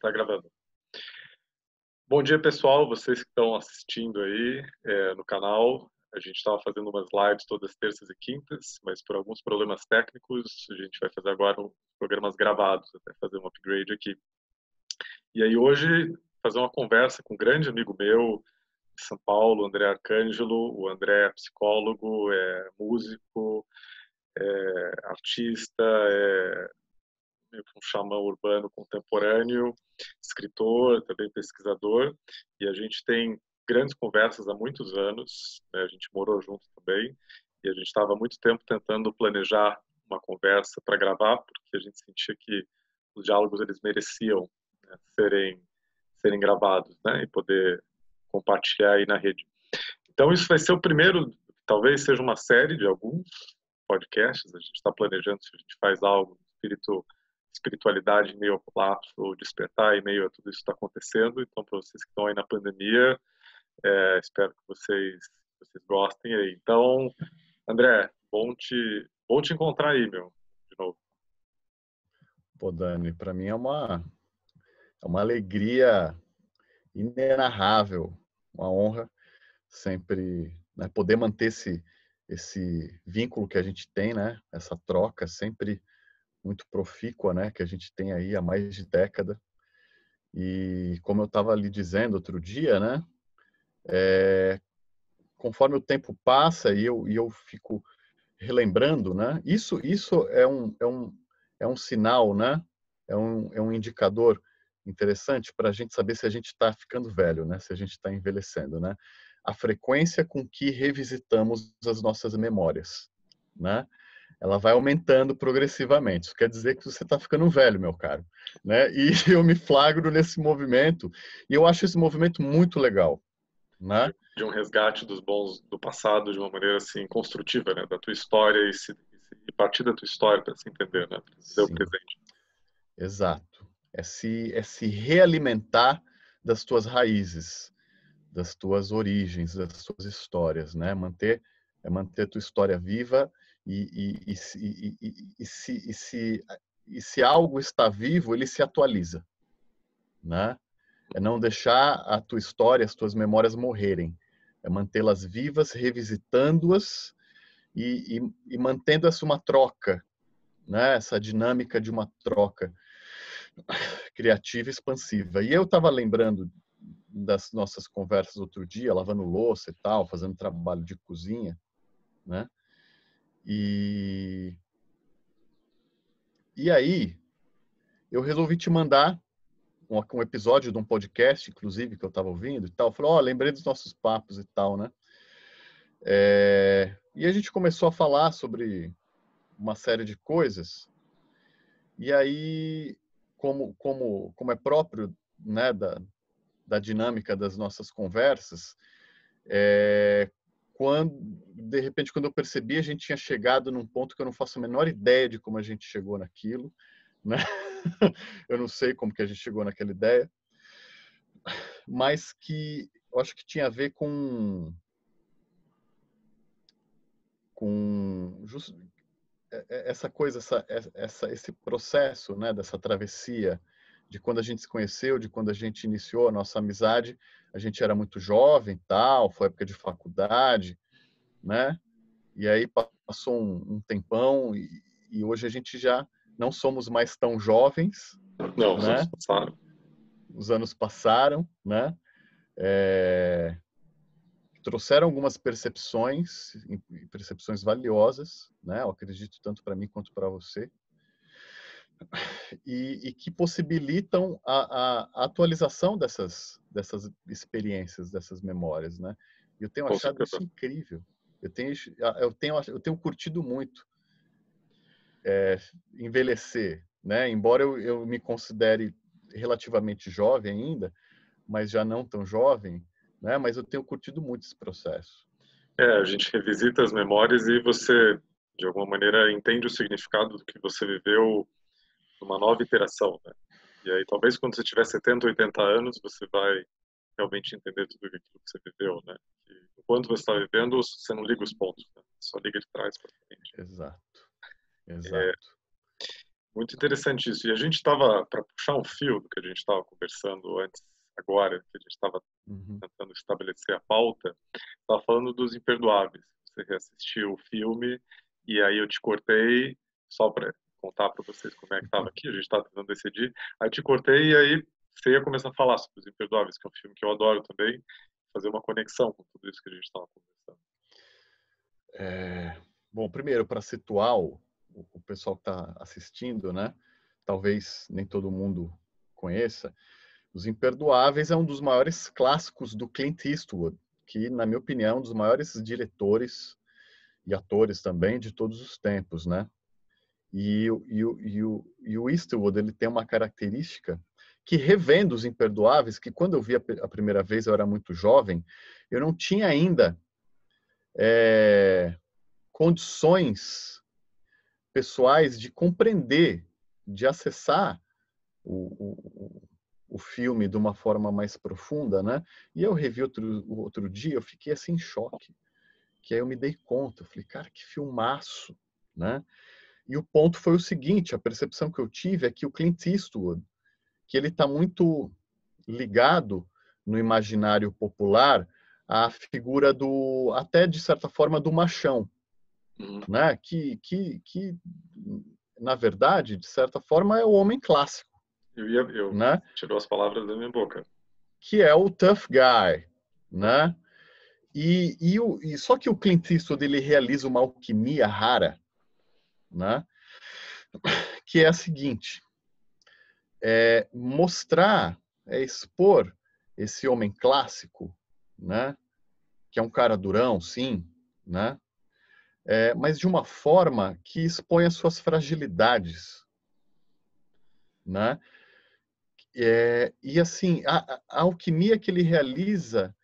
Tá gravando. Bom dia, pessoal, vocês que estão assistindo aí no canal. A gente estava fazendo umas lives todas terças e quintas, mas por alguns problemas técnicos, a gente vai fazer agora programas gravados, até fazer um upgrade aqui. E aí hoje, fazer uma conversa com um grande amigo meu de São Paulo, André Arcângelo. O André é psicólogo, é músico, é artista, é meio que um xamã urbano contemporâneo, escritor, também pesquisador, e a gente tem grandes conversas há muitos anos, né? A gente morou junto também, e a gente estava há muito tempo tentando planejar uma conversa para gravar, porque a gente sentia que os diálogos eles mereciam, né, serem gravados, né, e poder compartilhar aí na rede. Então isso vai ser o primeiro, talvez seja uma série de alguns podcasts. A gente está planejando se a gente faz algo no espiritualidade em meio ao colapso, ou despertar em meio a tudo isso que está acontecendo. Então, para vocês que estão aí na pandemia, espero que vocês gostem aí. Então, André, bom te encontrar aí, meu, de novo. Pô, Dani, para mim é uma alegria inenarrável, uma honra sempre, né, poder manter esse vínculo que a gente tem, né? Essa troca sempre muito profícua, né? Que a gente tem aí há mais de década. E como eu estava lhe dizendo outro dia, né? Conforme o tempo passa e eu fico relembrando, né? Isso é um sinal, né? É um indicador interessante para a gente saber se a gente está ficando velho, né? Se a gente está envelhecendo, né? A frequência com que revisitamos as nossas memórias, né? Ela vai aumentando progressivamente. Isso quer dizer que você está ficando velho, meu caro, né? E eu me flagro nesse movimento e eu acho esse movimento muito legal, né? De um resgate dos bons do passado de uma maneira assim construtiva, né, da tua história e partir da tua história para se entender, né, para entender o Sim, presente. exato. É se realimentar das tuas raízes, das tuas origens, das tuas histórias, né? Manter a tua história viva e se algo está vivo, ele se atualiza, né? É não deixar a tua história, as tuas memórias morrerem. É mantê-las vivas, revisitando-as e mantendo essa uma troca, né? Essa dinâmica de uma troca criativa e expansiva. E eu estava lembrando das nossas conversas outro dia, lavando louça e tal, fazendo trabalho de cozinha, né? E aí eu resolvi te mandar um episódio de um podcast, inclusive, que eu estava ouvindo e tal. Falei, lembrei dos nossos papos e tal, né? E a gente começou a falar sobre uma série de coisas. E aí, como é próprio, né, da dinâmica das nossas conversas, de repente, quando eu percebi, a gente tinha chegado num ponto que eu não faço a menor ideia de como a gente chegou naquilo, né? Eu não sei como que a gente chegou naquela ideia, mas que eu acho que tinha a ver com essa coisa, esse processo, né, dessa travessia de quando a gente se conheceu, de quando a gente iniciou a nossa amizade. A gente era muito jovem, tal, foi época de faculdade, né? E aí passou um tempão e hoje a gente já não somos mais tão jovens, Não, os anos né? passaram. Os anos passaram, né? Trouxeram algumas percepções valiosas, né? Eu acredito tanto para mim quanto para você, e que possibilitam a atualização dessas experiências, dessas memórias, né? E eu tenho Com achado certeza. isso incrível. Eu tenho curtido muito envelhecer, né? Embora eu me considere relativamente jovem ainda, mas já não tão jovem, né? Mas eu tenho curtido muito esse processo. A gente revisita as memórias e você, de alguma maneira, entende o significado do que você viveu numa nova iteração, né? E aí, talvez quando você tiver 70, 80 anos, você vai realmente entender tudo aquilo que você viveu, né? Que, enquanto você está vivendo, você não liga os pontos, né? Só liga de trás para frente. Exato, exato. Muito interessante isso. E a gente estava, para puxar um fio do que a gente estava conversando antes, agora, que a gente estava Uhum. tentando estabelecer a pauta, estava falando dos Imperdoáveis. Você reassistiu o filme e aí eu te cortei só para contar para vocês como é que estava aqui. A gente estava tentando decidir. Aí te cortei e aí você ia começar a falar sobre os Imperdoáveis, que é um filme que eu adoro também, fazer uma conexão com tudo isso que a gente estava conversando. Bom, primeiro, para situar o pessoal que está assistindo, né? Talvez nem todo mundo conheça. Os Imperdoáveis é um dos maiores clássicos do Clint Eastwood, que, na minha opinião, é um dos maiores diretores e atores também de todos os tempos, né? E o Eastwood, ele tem uma característica que, revendo Os Imperdoáveis, que quando eu vi a primeira vez, eu era muito jovem, eu não tinha ainda condições pessoais de compreender, de acessar o filme de uma forma mais profunda, né? E eu revi outro dia, eu fiquei assim em choque, que aí eu me dei conta, eu falei, cara, que filmaço, né? E o ponto foi o seguinte, a percepção que eu tive é que o Clint Eastwood, que ele está muito ligado no imaginário popular à figura do, até de certa forma, do machão, Uhum. né? Que na verdade, de certa forma, é o homem clássico, Eu né? tirou as palavras da minha boca. Que é o tough guy, né? Só que o Clint Eastwood ele realiza uma alquimia rara, né? Que é a seguinte: mostrar, expor esse homem clássico, né? Que é um cara durão, sim, né? Mas de uma forma que expõe as suas fragilidades, né? E assim, a alquimia que ele realiza,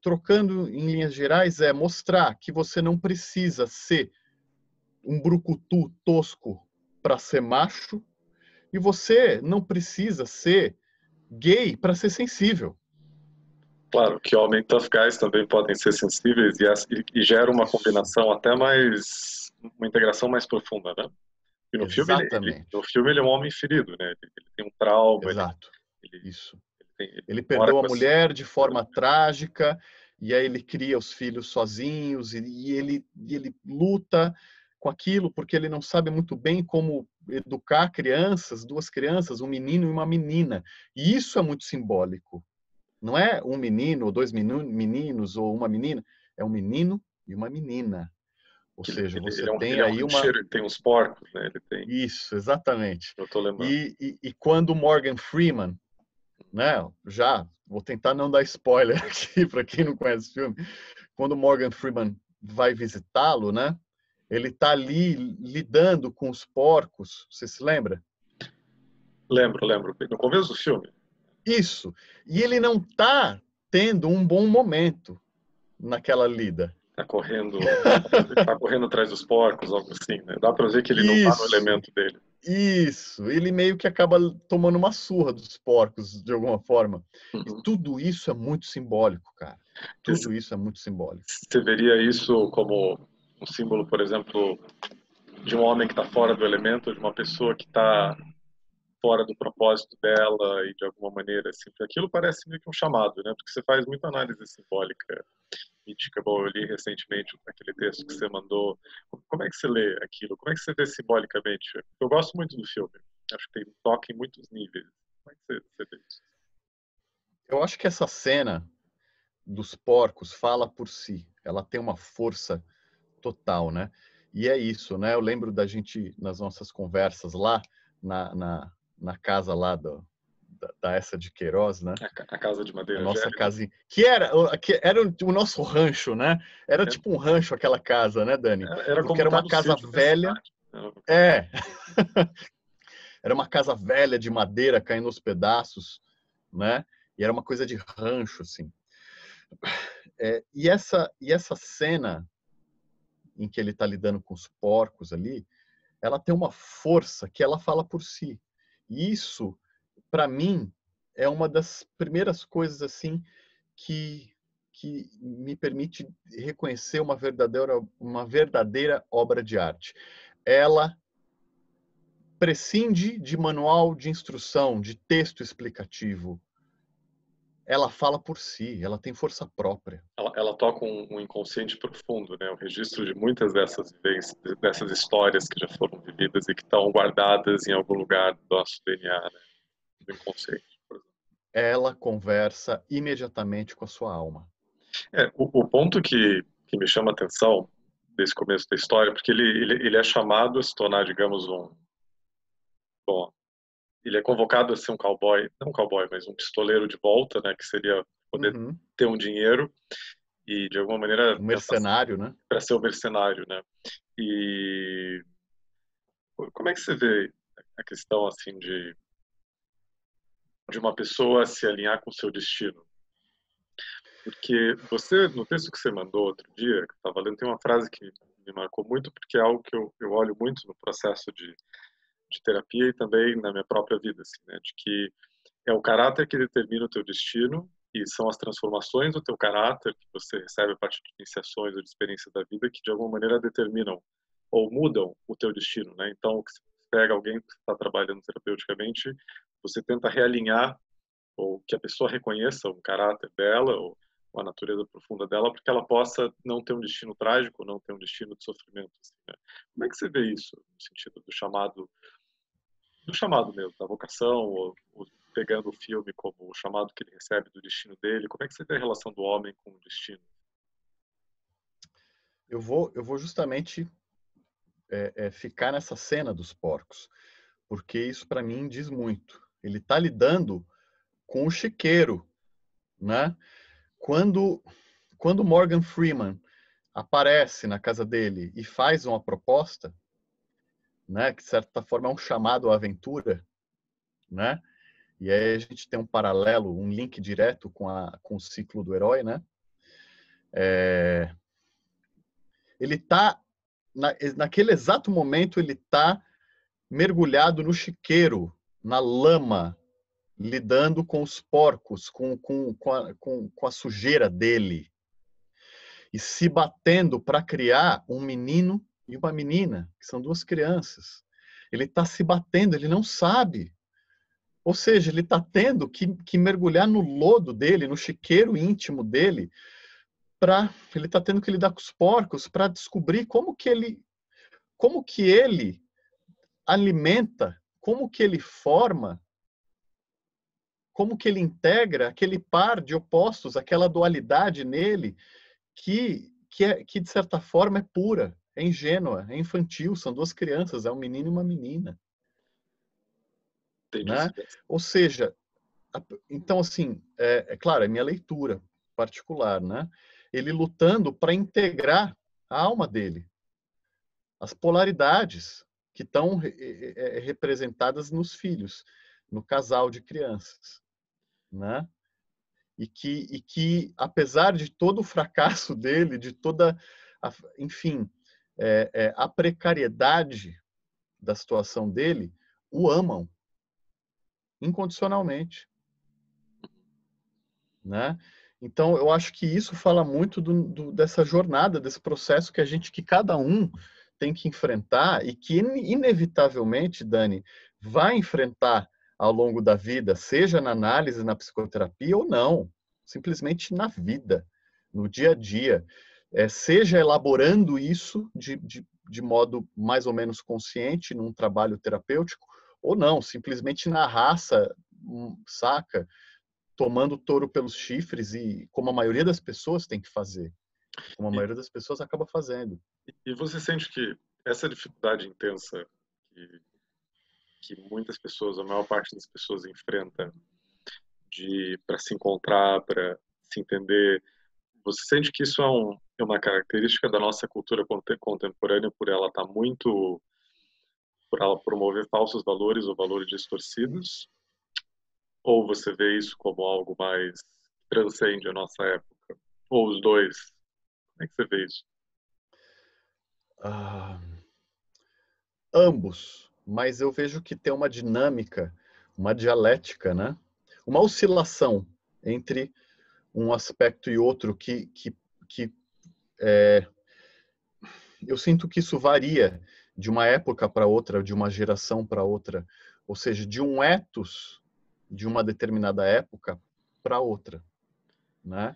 trocando em linhas gerais, é mostrar que você não precisa ser um brucutu tosco para ser macho e você não precisa ser gay para ser sensível. Claro que homem tough guys também podem ser sensíveis e gera uma Isso, combinação até mais, uma integração mais profunda, né? E no filme no exatamente, filme ele é um homem ferido, né? Ele tem um trauma, exato, ele, isso. ele Ele mora perdeu a com as mulher de forma trágica e aí ele cria os filhos sozinhos e ele luta com aquilo porque ele não sabe muito bem como educar crianças, duas crianças, um menino e uma menina. E isso é muito simbólico. Não é um menino ou dois meninos ou uma menina, é um menino e uma menina. Ou que seja, você ele tem é um aí uma... rancheiro, ele tem uns porcos, né? Ele tem, Isso, exatamente. eu tô lembrando. E quando Morgan Freeman, né, já vou tentar não dar spoiler aqui para quem não conhece o filme, quando Morgan Freeman vai visitá-lo, né, ele está ali lidando com os porcos, você se lembra? Lembro. No começo do filme, Isso. E ele não está tendo um bom momento naquela lida. tá correndo, tá correndo atrás dos porcos, algo assim, né? Dá pra ver que ele não tá no Isso, elemento dele. isso. Ele meio que acaba tomando uma surra dos porcos, de alguma forma. E Uhum. tudo isso é muito simbólico, cara. Tudo isso é muito simbólico. Você veria isso como um símbolo, por exemplo, de um homem que está fora do elemento, de uma pessoa que está fora do propósito dela e de alguma maneira assim, porque aquilo parece meio que um chamado, né? Porque você faz muita análise simbólica, mítica. Bom, eu li recentemente aquele texto que você mandou. Como é que você lê aquilo? Como é que você vê simbolicamente? Eu gosto muito do filme. Acho que tem um toque em muitos níveis. Como é que você vê isso? Eu acho que essa cena dos porcos fala por si. Ela tem uma força total, né? E é isso, né? Eu lembro da gente, nas nossas conversas lá, na casa lá da essa de Queiroz, né? A Casa de A Madeira nossa Gélida? casinha. Que era o nosso rancho, né? Era É, tipo um rancho aquela casa, né, Dani? era Porque como era estar uma no casa sítio da velha. cidade. Era É, era uma casa velha de madeira caindo aos pedaços, né? E era uma coisa de rancho, assim. E essa cena em que ele está lidando com os porcos ali, ela tem uma força que ela fala por si. E isso, para mim, é uma das primeiras coisas assim que me permite reconhecer uma verdadeira obra de arte. Ela prescinde de manual de instrução, de texto explicativo. Ela fala por si, ela tem força própria. Ela toca um inconsciente profundo, né? O registro de muitas dessas vivências, dessas histórias que já foram vividas e que estão guardadas em algum lugar do nosso DNA, né? Do inconsciente, por exemplo. Ela conversa imediatamente com a sua alma. O ponto que me chama a atenção desse começo da história, porque ele é chamado a se tornar, digamos, bom, ele é convocado a ser um cowboy, não um cowboy, mas um pistoleiro de volta, né? Que seria poder ter um dinheiro e, de alguma maneira, um mercenário, né? Para ser um mercenário, né? E como é que você vê a questão assim de uma pessoa se alinhar com o seu destino? Porque você, no texto que você mandou outro dia, que eu estava lendo, tem uma frase que me marcou muito, porque é algo que eu olho muito no processo de terapia e também na minha própria vida, assim, né? De que é o caráter que determina o teu destino e são as transformações do teu caráter que você recebe a partir de iniciações ou de experiências da vida que de alguma maneira determinam ou mudam o teu destino, né? Então, se você pega alguém que está trabalhando terapeuticamente, você tenta realinhar ou que a pessoa reconheça o caráter dela ou a natureza profunda dela, porque ela possa não ter um destino trágico, não ter um destino de sofrimento. Assim, né? Como é que você vê isso no sentido do chamado mesmo, da vocação, ou pegando o filme como o chamado que ele recebe do destino dele? Como é que você vê a relação do homem com o destino? Eu vou justamente ficar nessa cena dos porcos, porque isso para mim diz muito. Ele está lidando com o chiqueiro, né? Quando Morgan Freeman aparece na casa dele e faz uma proposta, né, que de certa forma é um chamado à aventura, né? E aí a gente tem um paralelo, um link direto com o ciclo do herói, né? Ele está naquele exato momento ele está mergulhado no chiqueiro, na lama, lidando com os porcos, com a sujeira dele, e se batendo para criar um menino e uma menina, que são duas crianças. Ele está se batendo, ele não sabe. Ou seja, ele está tendo que mergulhar no lodo dele, no chiqueiro íntimo dele, ele está tendo que lidar com os porcos para descobrir como que ele alimenta, como que ele forma, como que ele integra aquele par de opostos, aquela dualidade nele que de certa forma é pura, é ingênua, é infantil, são duas crianças, é um menino e uma menina. Entendi. Né? Ou seja, então assim, claro, é minha leitura particular, né? Ele lutando para integrar a alma dele, as polaridades que estão representadas nos filhos, no casal de crianças, né? E que apesar de todo o fracasso dele, de toda, enfim, a precariedade da situação dele, o amam incondicionalmente, né? Então, eu acho que isso fala muito dessa jornada, desse processo que cada um tem que enfrentar e que, inevitavelmente, Dani, vai enfrentar ao longo da vida, seja na análise, na psicoterapia ou não, simplesmente na vida, no dia a dia. Seja elaborando isso de modo mais ou menos consciente, num trabalho terapêutico, ou não, simplesmente na raça, saca? Tomando o touro pelos chifres e como a maioria das pessoas tem que fazer, como a maioria das pessoas acaba fazendo. E você sente que essa dificuldade intensa que muitas pessoas, a maior parte das pessoas enfrenta para se encontrar, para se entender, você sente que isso é uma característica da nossa cultura contemporânea por ela estar muito, por ela promover falsos valores ou valores distorcidos? Ou você vê isso como algo mais que transcende a nossa época? Ou os dois? Como é que você vê isso? Ambos, mas eu vejo que tem uma dinâmica, uma dialética, né? Uma oscilação entre um aspecto e outro que eu sinto que isso varia de uma época para outra, de uma geração para outra, ou seja, de um ethos de uma determinada época para outra, né?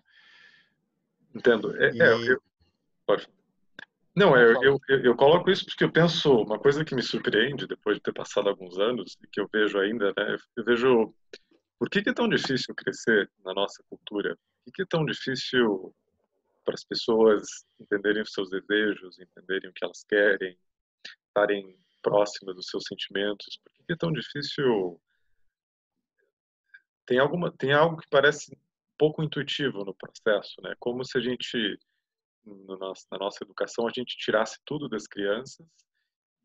Entendo. E Pode. Não, não fala. eu coloco isso porque eu penso, uma coisa que me surpreende depois de ter passado alguns anos, e que eu vejo ainda, né? Eu vejo por que que é tão difícil crescer na nossa cultura? Por que que é tão difícil para as pessoas entenderem os seus desejos, entenderem o que elas querem, estarem próximas dos seus sentimentos? Por que que é tão difícil? Tem algo que parece pouco intuitivo no processo, né? Como se a gente, na nossa educação, a gente tirasse tudo das crianças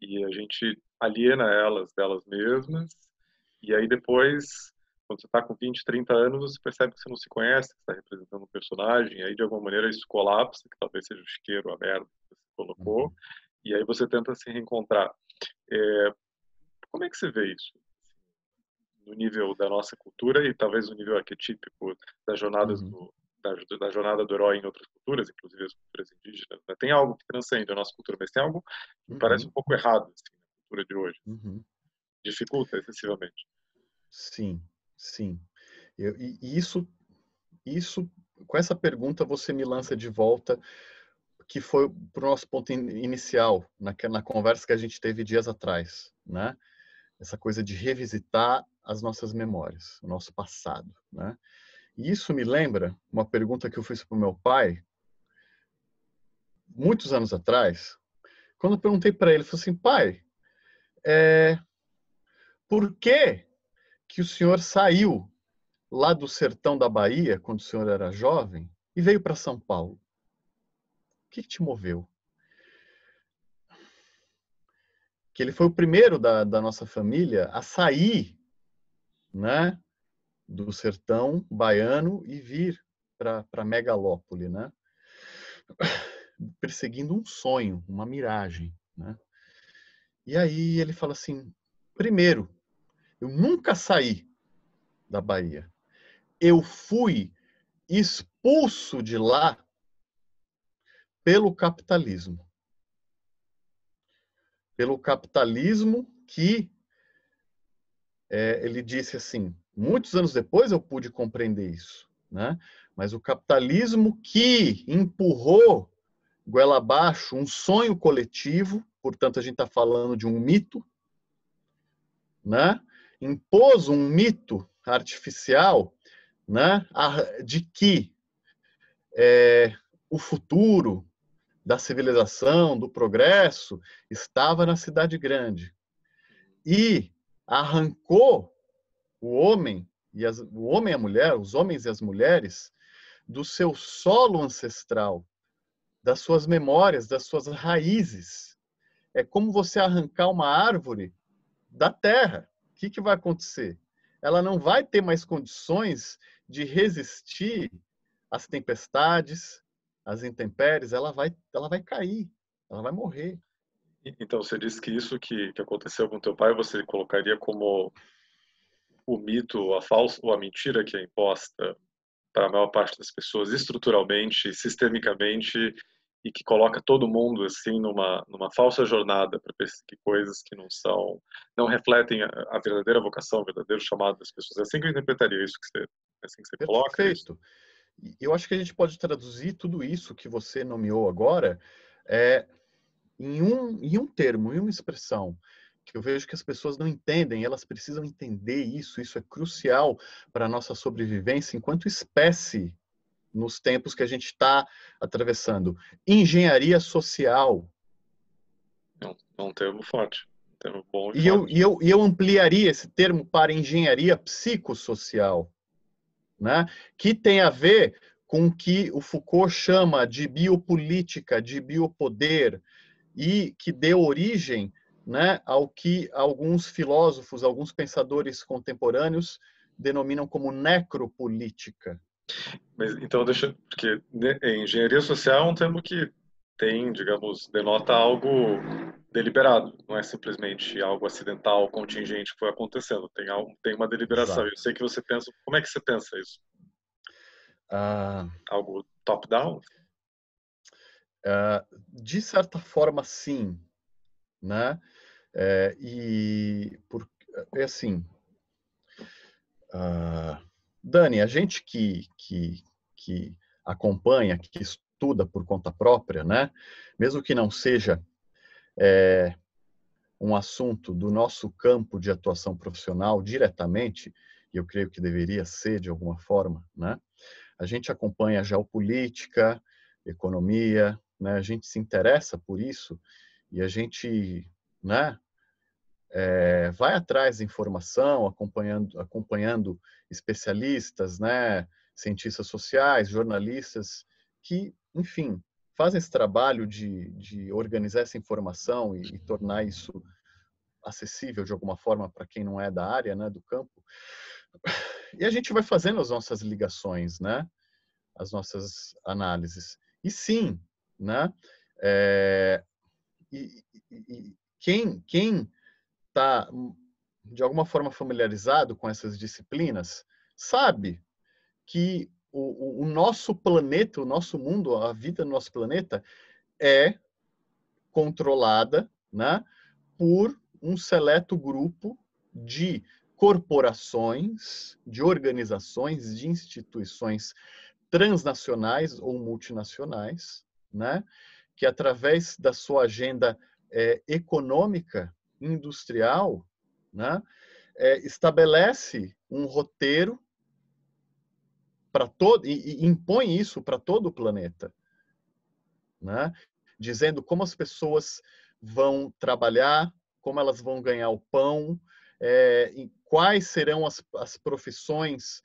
e a gente aliena elas delas mesmas, e aí depois, quando você está com 20, 30 anos, você percebe que você não se conhece, que está representando um personagem, e aí de alguma maneira isso colapsa, que talvez seja o isqueiro, a merda que você colocou, Uhum, e aí você tenta se reencontrar. É, como é que você vê isso? No nível da nossa cultura e talvez no nível arquetípico das jornadas uhum, da jornada do herói em outras culturas, inclusive as culturas indígenas, né? Tem algo que transcende a nossa cultura, mas tem algo que me parece um uhum, pouco errado assim, na cultura de hoje. uhum. Dificulta excessivamente. Sim, sim. E isso, com essa pergunta, você me lança de volta, que foi para o nosso ponto inicial, na conversa que a gente teve dias atrás, né? Essa coisa de revisitar as nossas memórias, o nosso passado, né? E isso me lembra uma pergunta que eu fiz para o meu pai, muitos anos atrás, quando eu perguntei para ele, eu falei assim, pai, por que que o senhor saiu lá do sertão da Bahia, quando o senhor era jovem, e veio para São Paulo? O que te moveu? Que ele foi o primeiro da nossa família a sair, né, do sertão baiano e vir para Megalópole, né, perseguindo um sonho, uma miragem, né? E aí ele fala assim: primeiro, eu nunca saí da Bahia. Eu fui expulso de lá pelo capitalismo. Pelo capitalismo que ele disse assim, muitos anos depois eu pude compreender isso, né? Mas o capitalismo que empurrou goela abaixo um sonho coletivo, portanto a gente está falando de um mito, né? Impôs um mito artificial, né? De que o futuro da civilização, do progresso, estava na cidade grande. E arrancou o homem e a mulher, os homens e as mulheres, do seu solo ancestral, das suas memórias, das suas raízes. É como você arrancar uma árvore da terra. O que vai acontecer? Ela não vai ter mais condições de resistir às tempestades, às intempéries, ela vai cair, ela vai morrer. Então, você disse que isso que aconteceu com teu pai, você colocaria como o mito, a falsa ou a mentira que é imposta para a maior parte das pessoas estruturalmente, sistemicamente, e que coloca todo mundo assim numa falsa jornada para perseguir coisas que não refletem a verdadeira vocação, o verdadeiro chamado das pessoas. É assim que eu interpretaria isso é assim que você coloca isso. Perfeito. Eu acho que a gente pode traduzir tudo isso que você nomeou agora é, em um termo, em uma expressão, que eu vejo que as pessoas não entendem, elas precisam entender isso é crucial para a nossa sobrevivência enquanto espécie nos tempos que a gente está atravessando. Engenharia social. É um termo forte, um termo bom e E eu, forte. e, eu, e eu ampliaria esse termo para engenharia psicossocial, né? Que tem a ver com o que o Foucault chama de biopolítica, de biopoder, e que deu origem, né, ao que alguns filósofos, alguns pensadores contemporâneos denominam como necropolítica. Mas então porque engenharia social é um termo que tem, digamos, denota algo deliberado, não é simplesmente algo acidental, contingente que foi acontecendo, tem uma deliberação. Eu Exato. sei que você pensa, como é que você pensa isso? Ah, Algo top-down? de certa forma, sim. né? É assim, Dani, a gente que acompanha, que estuda por conta própria, né? Mesmo que não seja um assunto do nosso campo de atuação profissional diretamente, e eu creio que deveria ser de alguma forma, né? A gente acompanha geopolítica, economia, né? A gente se interessa por isso e a gente, né? Vai atrás de informação, acompanhando especialistas, né? Cientistas sociais, jornalistas, que, enfim, fazem esse trabalho de organizar essa informação e tornar isso acessível de alguma forma para quem não é da área, né, do campo. E a gente vai fazendo as nossas ligações, né, as nossas análises. E sim, né, é, e quem está de alguma forma familiarizado com essas disciplinas sabe que o nosso planeta, o nosso mundo, a vida no nosso planeta é controlada, né, por um seleto grupo de corporações, de organizações, de instituições transnacionais ou multinacionais, né, que através da sua agenda econômica, industrial, né, estabelece um roteiro para todo e impõe isso para todo o planeta, né, dizendo como as pessoas vão trabalhar, como elas vão ganhar o pão, quais serão as profissões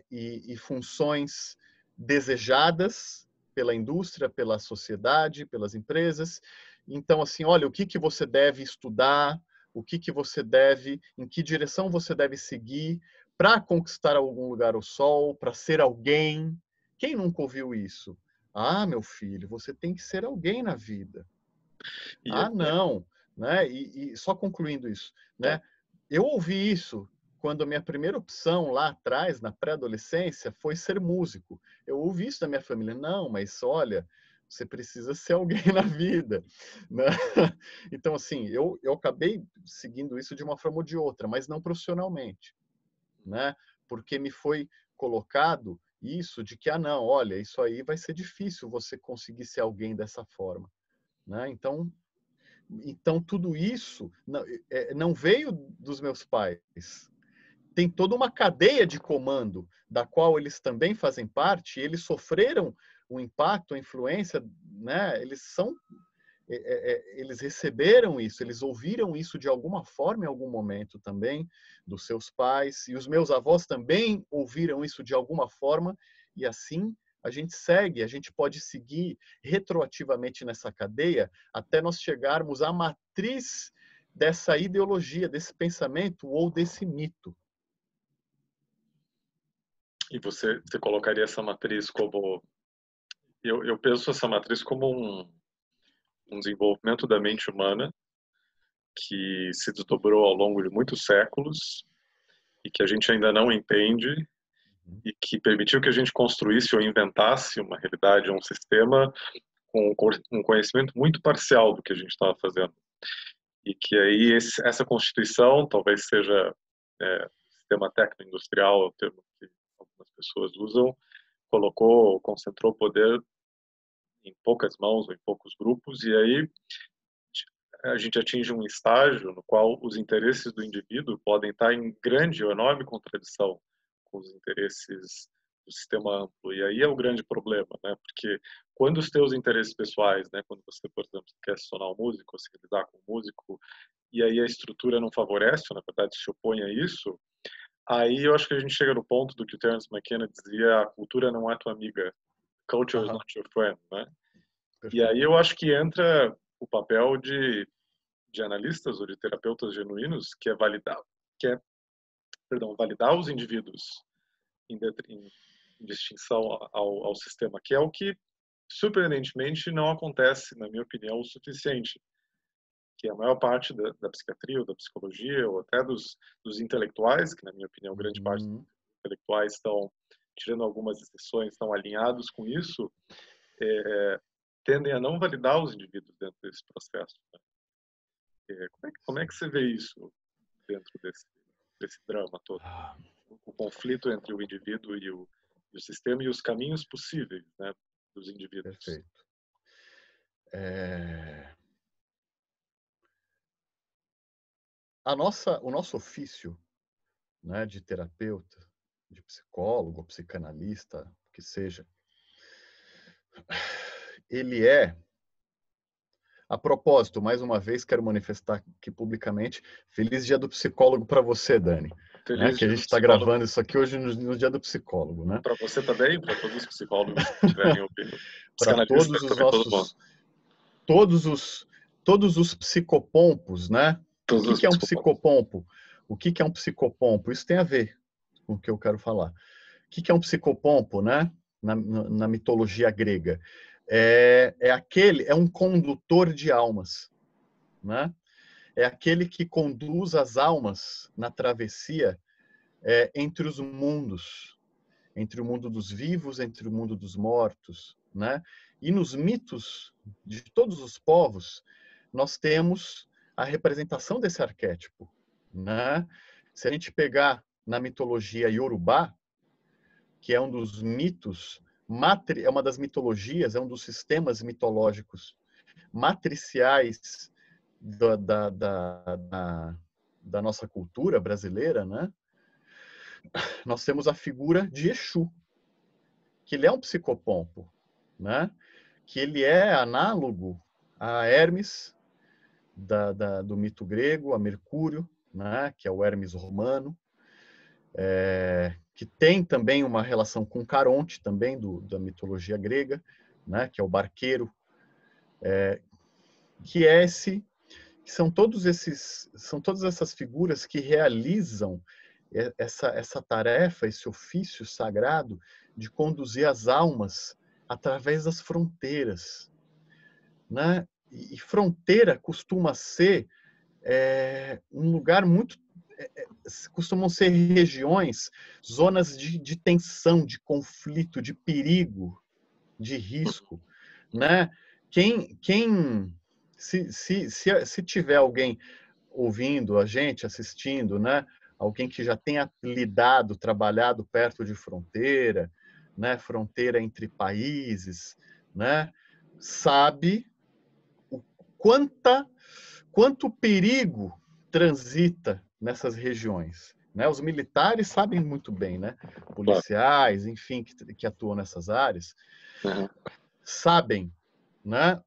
e funções desejadas pela indústria, pela sociedade, pelas empresas. Então, assim, olha, o que você deve estudar, o que você deve, em que direção você deve seguir para conquistar algum lugar ao sol, para ser alguém. Quem nunca ouviu isso? Ah, meu filho, você tem que ser alguém na vida. E Ah, não, né? E só concluindo isso, tá. né? Eu ouvi isso quando a minha primeira opção lá atrás, na pré-adolescência, foi ser músico. Eu ouvi isso da minha família. Não, mas olha, você precisa ser alguém na vida, né? Então, assim, eu acabei seguindo isso de uma forma ou de outra, mas não profissionalmente, né? Porque me foi colocado isso de que, ah, não, olha, isso aí vai ser difícil você conseguir ser alguém dessa forma, né? Então tudo isso não veio dos meus pais. Tem toda uma cadeia de comando da qual eles também fazem parte. E eles sofreram o impacto, a influência, né? Eles receberam isso, eles ouviram isso de alguma forma em algum momento também dos seus pais, e os meus avós também ouviram isso de alguma forma, e assim a gente segue, a gente pode seguir retroativamente nessa cadeia até nós chegarmos à matriz dessa ideologia, desse pensamento ou desse mito. E você colocaria essa matriz como... Eu penso essa matriz como um desenvolvimento da mente humana que se desdobrou ao longo de muitos séculos e que a gente ainda não entende e que permitiu que a gente construísse ou inventasse uma realidade, um sistema com um conhecimento muito parcial do que a gente estava fazendo. E que aí essa constituição talvez seja sistema técnico-industrial, é o termo que algumas pessoas usam, concentrou poder em poucas mãos ou em poucos grupos, e aí a gente atinge um estágio no qual os interesses do indivíduo podem estar em grande ou enorme contradição com os interesses do sistema amplo. E aí é o grande problema, né? Porque quando os teus interesses pessoais, né, quando você, por exemplo, quer se tornar um músico, se lidar com um músico, e aí a estrutura não favorece, ou na verdade se opõe a isso, aí eu acho que a gente chega no ponto do que o Terence McKenna dizia: a cultura não é tua amiga, culture is Aham, not your friend, né? E aí perfeito. eu acho que entra o papel de analistas ou de terapeutas genuínos, que é que é, validar os indivíduos em distinção ao sistema, que é o que surpreendentemente não acontece, na minha opinião, o suficiente, que a maior parte da psiquiatria ou da psicologia ou até dos intelectuais, que na minha opinião grande parte dos Uhum. intelectuais estão, tirando algumas exceções, estão alinhados com isso, tendem a não validar os indivíduos dentro desse processo, né? Como é que você vê isso dentro desse drama todo? Ah, O conflito entre o indivíduo e o sistema e os caminhos possíveis, né, dos indivíduos. perfeito. É, o nosso ofício, né, de terapeuta, de psicólogo, psicanalista, o que seja, ele é, a propósito, mais uma vez, quero manifestar aqui publicamente, feliz dia do psicólogo para você, Dani, né, Feliz que a Dia gente do está Psicólogo. gravando isso aqui hoje no dia do psicólogo, né, Para você também, para todos os psicólogos que estiverem ouvindo. para Psicanalistas todos os também, todo mundo. nossos, todos os, todos os psicopompos, né, o Todos que os que é um psicólogos. psicopompo? O que que é um psicopompo? Isso tem a ver com o que eu quero falar. O que que é um psicopompo, né? Na mitologia grega? É um condutor de almas, né? É aquele que conduz as almas na travessia entre os mundos, entre o mundo dos vivos, entre o mundo dos mortos, né? E nos mitos de todos os povos, nós temos a representação desse arquétipo, né? Se a gente pegar na mitologia iorubá, que é um dos mitos, é uma das mitologias, é um dos sistemas mitológicos matriciais da nossa cultura brasileira, né? Nós temos a figura de Exu, que ele é um psicopompo, né? Que ele é análogo a Hermes, do mito grego, a Mercúrio, né? Que é o Hermes romano, que tem também uma relação com Caronte, também da mitologia grega, né? Que é o barqueiro, que é esse, que são todas essas figuras que realizam essa tarefa, esse ofício sagrado de conduzir as almas através das fronteiras, né? E fronteira costuma ser um lugar muito costumam ser regiões, zonas de tensão, de conflito, de perigo, de risco, né? Quem se tiver alguém ouvindo a gente, assistindo, né? Alguém que já tenha lidado, trabalhado perto de fronteira, né? Fronteira entre países, né? Sabe o quanto perigo transita nessas regiões. Né? Os militares sabem muito bem, né? Claro. Policiais, enfim, que atuam nessas áreas, Uhum. sabem, né?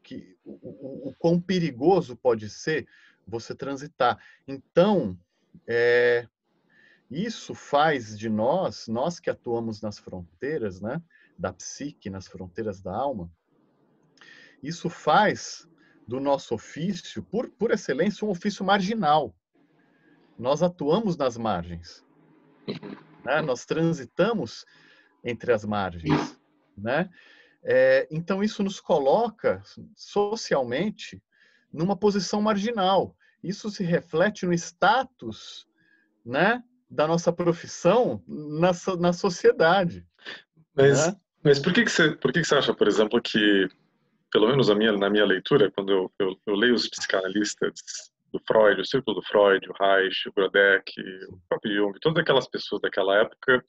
Que o quão perigoso pode ser você transitar. Então, isso faz de nós que atuamos nas fronteiras, né? Da psique, nas fronteiras da alma, isso faz do nosso ofício, por excelência, um ofício marginal. Nós atuamos nas margens, né? Nós transitamos entre as margens, né? Então isso nos coloca socialmente numa posição marginal. Isso se reflete no status, né, da nossa profissão na sociedade, Mas, né? mas por que que você acha, por exemplo, que, pelo menos na minha leitura, quando eu leio os psicanalistas do Freud, o círculo do Freud, o Reich, o Grodeck, o próprio Jung, todas aquelas pessoas daquela época,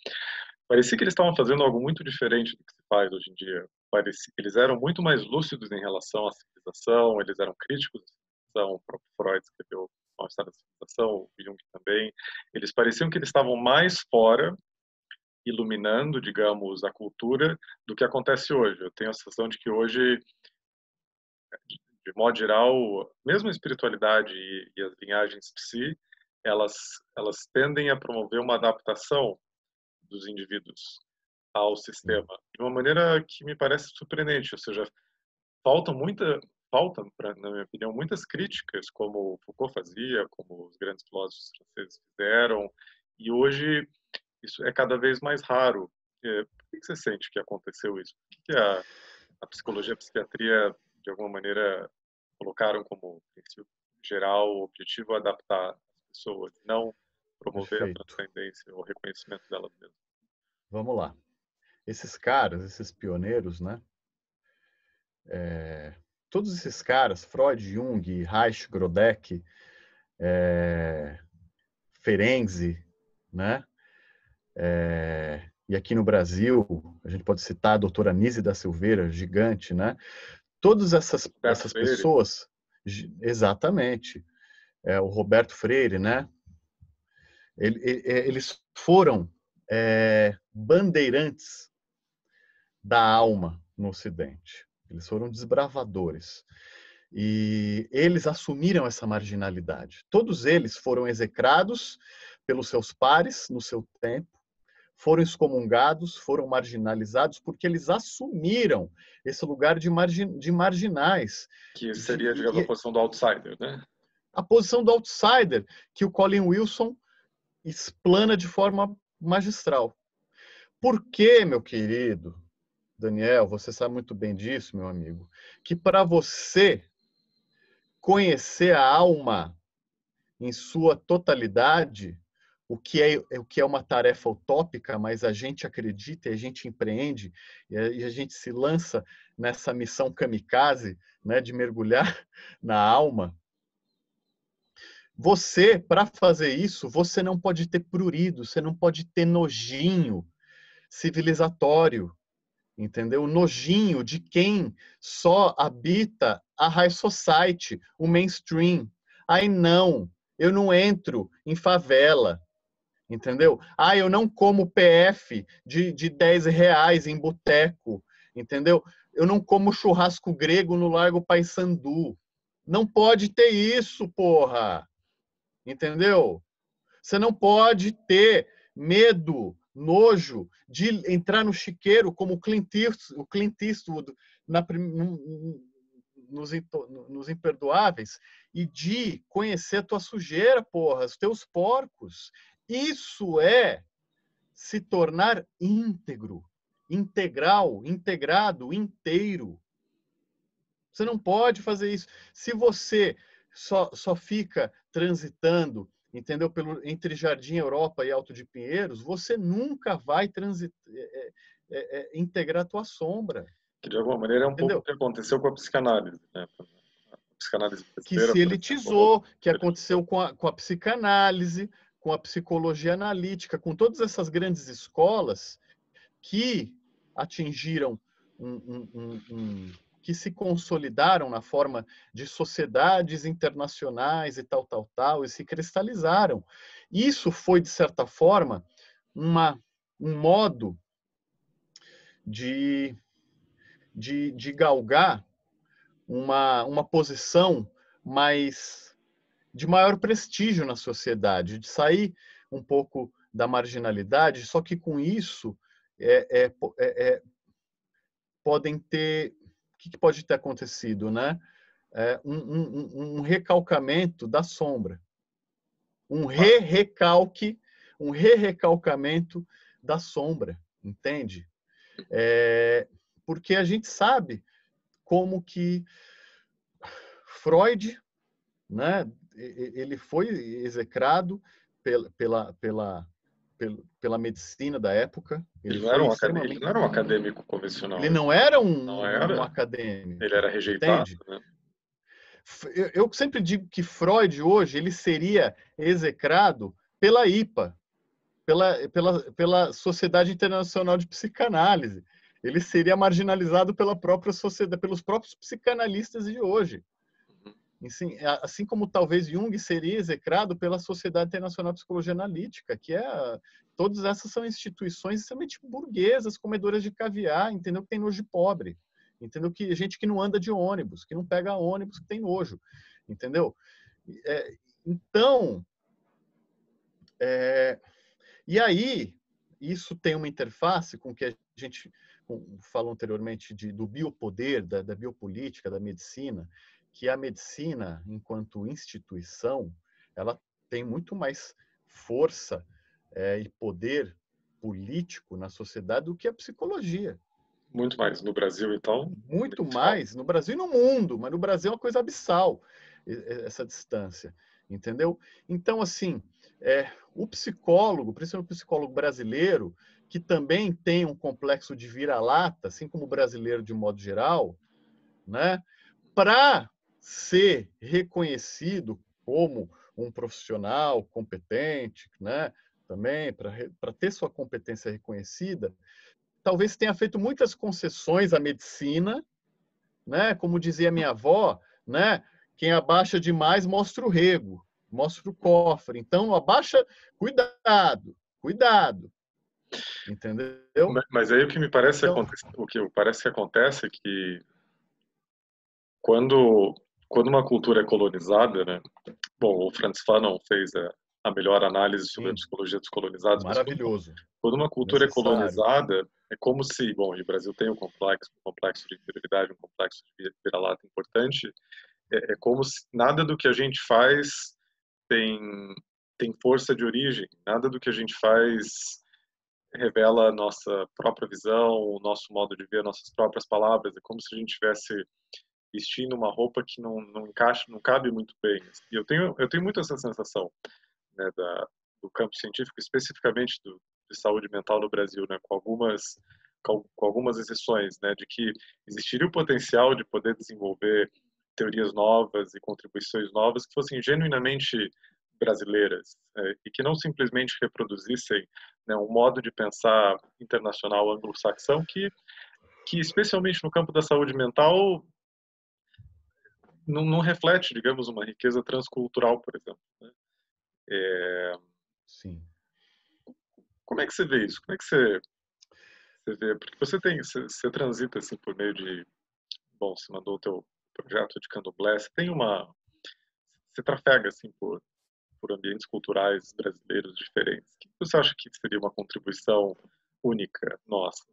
parecia que eles estavam fazendo algo muito diferente do que se faz hoje em dia. Parecia que eles eram muito mais lúcidos em relação à civilização, eles eram críticos da civilização, o próprio Freud escreveu Mal-Estar da Civilização, o Jung também. Eles pareciam que eles estavam mais fora, iluminando, digamos, a cultura do que acontece hoje. Eu tenho a sensação de que hoje, de modo geral, mesmo a espiritualidade e as linhagens psi, elas, elas tendem a promover uma adaptação dos indivíduos ao sistema de uma maneira que me parece surpreendente, ou seja, faltam muita faltam, na minha opinião, muitas críticas, como Foucault fazia, como os grandes filósofos franceses fizeram, e hoje isso é cada vez mais raro. Por que você sente que aconteceu isso? Por que a psicologia e a psiquiatria, de alguma maneira, colocaram como princípio geral o objetivo adaptar as pessoas, não promover a Perfeito. transcendência ou o reconhecimento delas mesmas? Vamos lá. Esses caras, esses pioneiros, né? todos esses caras, Freud, Jung, Reich, Grodeck, Ferenczi, né? E aqui no Brasil, a gente pode citar a doutora Nise da Silveira, gigante, né? Todas essas pessoas, exatamente, o Roberto Freire, né? Eles foram bandeirantes da alma no Ocidente. Eles foram desbravadores. E eles assumiram essa marginalidade. Todos eles foram execrados pelos seus pares no seu tempo, foram excomungados, foram marginalizados, porque eles assumiram esse lugar de marginais. Que seria, digamos, a posição do outsider, né? A posição do outsider, que o Colin Wilson explana de forma magistral. Por que, meu querido Daniel, você sabe muito bem disso, meu amigo, que para você conhecer a alma em sua totalidade, o que é uma tarefa utópica, mas a gente acredita e a gente empreende e a gente se lança nessa missão kamikaze, né, de mergulhar na alma. Você, para fazer isso, você não pode ter prurido, você não pode ter nojinho civilizatório, entendeu? O nojinho de quem só habita a high society, o mainstream. Aí não, eu não entro em favela, entendeu? Eu não como PF de 10 reais em boteco, entendeu? Eu não como churrasco grego no Largo Paissandu. Não pode ter isso, porra! Entendeu? Você não pode ter medo, nojo de entrar no chiqueiro como o Clint Eastwood nos Imperdoáveis e de conhecer a tua sujeira, porra, os teus porcos. Isso é se tornar íntegro, integral, integrado, inteiro. Você não pode fazer isso. Se você só fica transitando, entendeu, entre Jardim Europa e Alto de Pinheiros, você nunca vai integrar a tua sombra. Que de alguma maneira é um pouco o que aconteceu com a psicanálise, né? A psicanálise que se elitizou, que aconteceu com a psicanálise, com a psicologia analítica, com todas essas grandes escolas que atingiram que se consolidaram na forma de sociedades internacionais e tal, e se cristalizaram. Isso foi, de certa forma, um modo de galgar uma posição de maior prestígio na sociedade, de sair um pouco da marginalidade, só que com isso podem ter... O que pode ter acontecido, né? Um recalcamento da sombra. Um recalcamento da sombra, entende? Porque a gente sabe como que Freud, né, ele foi execrado pela medicina da época. Ele não era um acadêmico convencional. Ele não era um acadêmico. Ele era rejeitado, entende? Né? Eu sempre digo que Freud hoje ele seria execrado pela IPA, pela Sociedade Internacional de Psicanálise. Ele seria marginalizado pela própria sociedade, pelos próprios psicanalistas de hoje. Assim como talvez Jung seria execrado pela Sociedade Internacional de Psicologia Analítica, todas essas são instituições extremamente burguesas, comedoras de caviar, entendeu? Que tem nojo de pobre, entendeu? Que gente que não anda de ônibus, que não pega ônibus, que tem nojo, entendeu? Então, e aí, isso tem uma interface com o que a gente falou anteriormente do biopoder, da biopolítica, da medicina, que a medicina, enquanto instituição, ela tem muito mais força e poder político na sociedade do que a psicologia. Muito mais. No Brasil, então? Muito mais. No Brasil e no mundo. Mas no Brasil é uma coisa abissal, essa distância. Entendeu? Então, assim, o psicólogo, principalmente o psicólogo brasileiro, que também tem um complexo de vira-lata, assim como o brasileiro de modo geral, né? para ser reconhecido como um profissional competente, né? Também para ter sua competência reconhecida, talvez tenha feito muitas concessões à medicina, né? Como dizia minha avó, né? Quem abaixa demais mostra o rego, mostra o cofre. Então, abaixa, cuidado, cuidado, entendeu? Mas aí o que me parece Então, o que parece que acontece é que quando quando uma cultura é colonizada, né? Bom, o Frantz Fanon fez a melhor análise sobre a sim, psicologia dos colonizados, mas maravilhoso, quando uma cultura é necessário. colonizada, é como se, bom, e o Brasil tem um complexo de inferioridade, um complexo de vira-lata importante, é como se nada do que a gente faz tem, tem força de origem, nada do que a gente faz revela a nossa própria visão, o nosso modo de ver, nossas próprias palavras, é como se a gente tivesse vestindo uma roupa que não encaixa, não cabe muito bem. E eu tenho muito essa sensação, né, do campo científico, especificamente de saúde mental no Brasil, né, com algumas exceções, né, de que existiria o potencial de poder desenvolver teorias novas e contribuições novas que fossem genuinamente brasileiras, e que não simplesmente reproduzissem, né, um modo de pensar internacional anglo-saxão que especialmente no campo da saúde mental não reflete, digamos, uma riqueza transcultural, por exemplo, né? Sim. Como é que você vê isso? Como é que você vê? Porque você transita assim por meio de, bom, você mandou o teu projeto de candomblé, você trafega assim por ambientes culturais brasileiros diferentes. O que você acha que seria uma contribuição única nossa?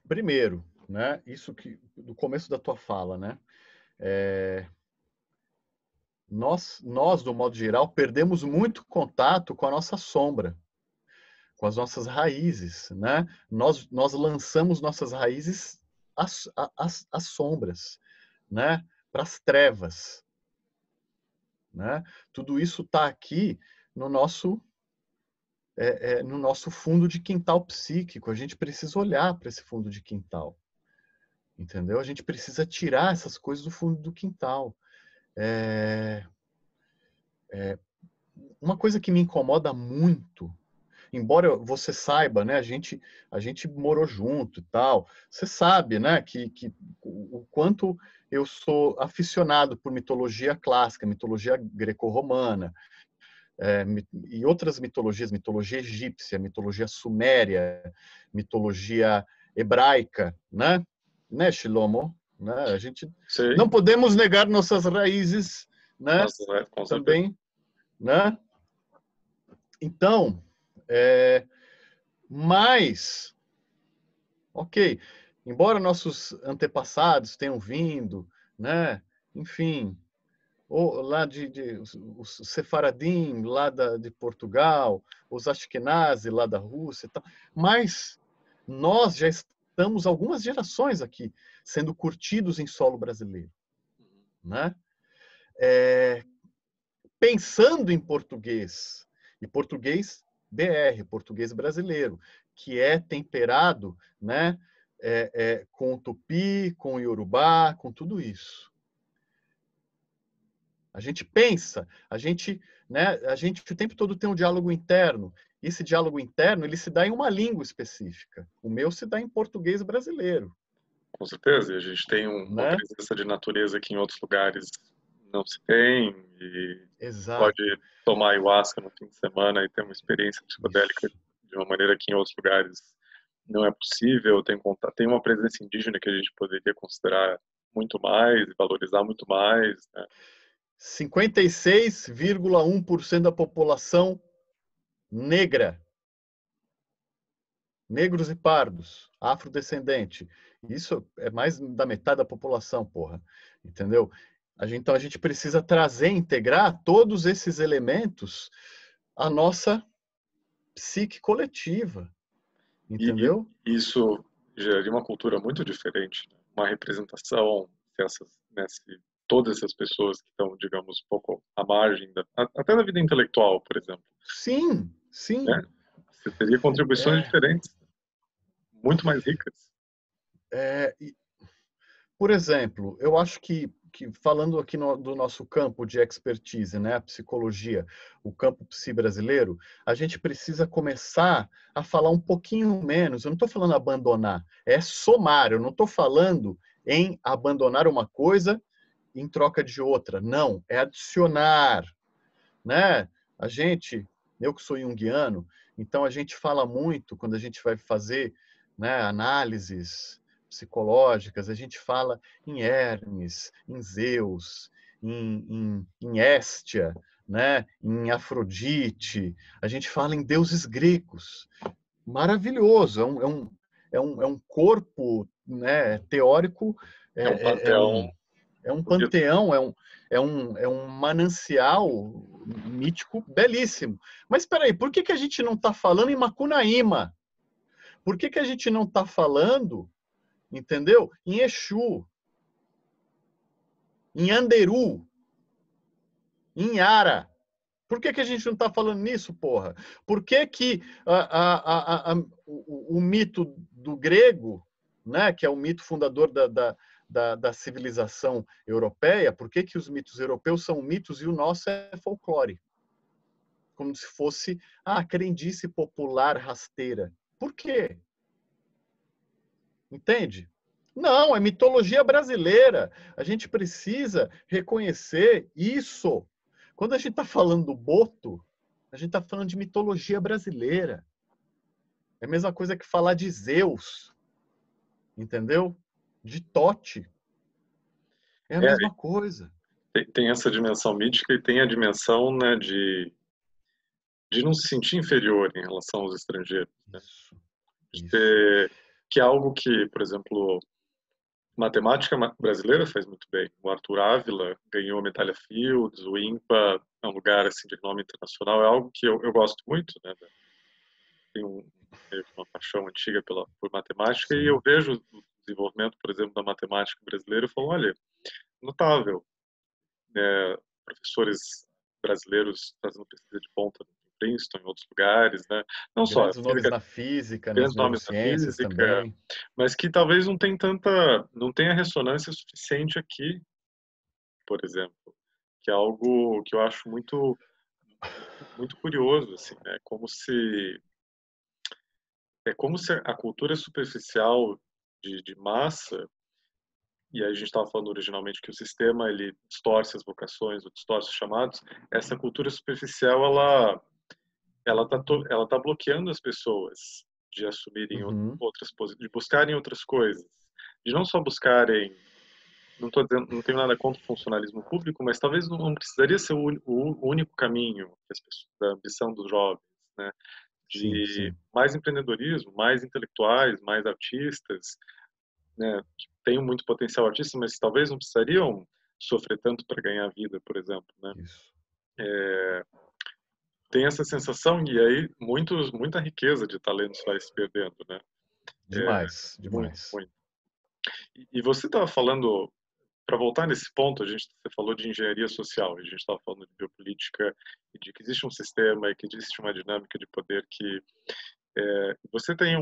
Primeiro, né? Isso que do começo da tua fala, né? É, nós, do modo geral, perdemos muito contato com a nossa sombra, com as nossas raízes, né? Nós lançamos nossas raízes às sombras, né? Para as trevas, né? Tudo isso está aqui no nosso no nosso fundo de quintal psíquico. A gente precisa olhar para esse fundo de quintal, entendeu? A gente precisa tirar essas coisas do fundo do quintal. Uma coisa que me incomoda muito, embora você saiba, né, a gente morou junto e tal, você sabe, né, que o quanto eu sou aficionado por mitologia clássica, mitologia greco-romana, e outras mitologias, mitologia egípcia, mitologia suméria, mitologia hebraica, né, Shilomo? Né? A gente Sei, não podemos negar nossas raízes, né? com certeza. Também, né? Então, é, mas, ok, embora nossos antepassados tenham vindo, né? Enfim, ou lá os Sefaradim, lá de Portugal, os Ashkenazi, lá da Rússia e tal. Mas nós já estamos algumas gerações aqui sendo curtidos em solo brasileiro, né? Pensando em português, e português BR, português brasileiro, que é temperado, né, com o tupi, com o iorubá, com tudo isso. A gente pensa, a gente o tempo todo tem um diálogo interno. Esse diálogo interno, ele se dá em uma língua específica. O meu se dá em português brasileiro, Com certeza, e a gente tem uma né? presença de natureza que em outros lugares não se tem, e pode Exato. tomar ayahuasca no fim de semana e ter uma experiência psicodélica Isso. de uma maneira que em outros lugares não é possível. Tem uma presença indígena que a gente poderia considerar muito mais, valorizar muito mais, né? 56,1% da população negra, negros e pardos, afrodescendente. Isso é mais da metade da população, porra. Entendeu? Então a gente precisa trazer, integrar todos esses elementos à nossa psique coletiva, entendeu? Isso geraria uma cultura muito diferente, né? Uma representação, se todas essas pessoas que estão, digamos, um pouco à margem, até da vida intelectual, por exemplo, Sim, né? sim. Você teria contribuições É, diferentes, muito mais ricas. é, Por exemplo, eu acho que falando aqui do nosso campo de expertise, né, a psicologia, o campo psi brasileiro, a gente precisa começar a falar um pouquinho menos. Eu não estou falando abandonar, é somar. Eu não estou falando em abandonar uma coisa em troca de outra. Não, é adicionar, né? Eu que sou junguiano, então a gente fala muito quando a gente vai fazer, né, análises psicológicas, a gente fala em Hermes, em Zeus, em Héstia, né, em Afrodite, a gente fala em deuses gregos. Maravilhoso, é um corpo, né, teórico, É um é, é, é panteão um, é um bonito. panteão, é um manancial mítico belíssimo. Mas espera aí, por que a gente não está falando em Macunaíma? Por que a gente não está falando, entendeu? Em Exu, em Anderu, em Ara? Por que a gente não está falando nisso, porra? Por que o mito do grego, né, que é o mito fundador da civilização europeia, por que os mitos europeus são mitos e o nosso é folclore? Como se fosse crendice popular rasteira. Por quê? Entende? Não, é mitologia brasileira. A gente precisa reconhecer isso. Quando a gente está falando do Boto, a gente está falando de mitologia brasileira. É a mesma coisa que falar de Zeus, entendeu? De Tote. É a É, mesma coisa. tem essa dimensão mítica e tem a dimensão, né, de não se sentir inferior em relação aos estrangeiros, né? Isso, De isso. ter, que é algo que, por exemplo, matemática brasileira faz muito bem. O Arthur Ávila ganhou a medalha Fields, o INPA é um lugar assim de nome internacional, é algo que eu gosto muito, né? Tenho meio que uma paixão antiga por matemática e eu Sim. vejo o desenvolvimento, por exemplo, da matemática brasileira e falo, olha, notável, né? Professores brasileiros fazendo pesquisa de ponta em Princeton, em outros lugares, né? Não só a Grandes nomes física, na física, nas grandes nomes da neurociências física, também. mas que talvez não tenha ressonância suficiente aqui, por exemplo, que é algo que eu acho muito curioso, assim, né? Como se a cultura superficial de massa, e aí a gente estava falando originalmente que o sistema ele distorce as vocações, ou distorce os chamados, essa cultura superficial ela tá bloqueando as pessoas de assumirem Uhum. outras posições, de buscarem outras coisas, de não só buscarem, não tô dizendo, não tenho nada contra o funcionalismo público, mas talvez não precisaria ser o único caminho que as pessoas, da ambição dos jovens, né? Sim, De sim. mais empreendedorismo, mais intelectuais, mais artistas, né? Que têm muito potencial artista, mas talvez não precisariam sofrer tanto para ganhar vida, por exemplo, né? Isso. Tem essa sensação e aí muita riqueza de talentos vai se perdendo, né? Demais, Muito, demais. muito. E você estava falando, para voltar nesse ponto, você falou de engenharia social, a gente estava falando de biopolítica e de que existe um sistema e que existe uma dinâmica de poder que você tem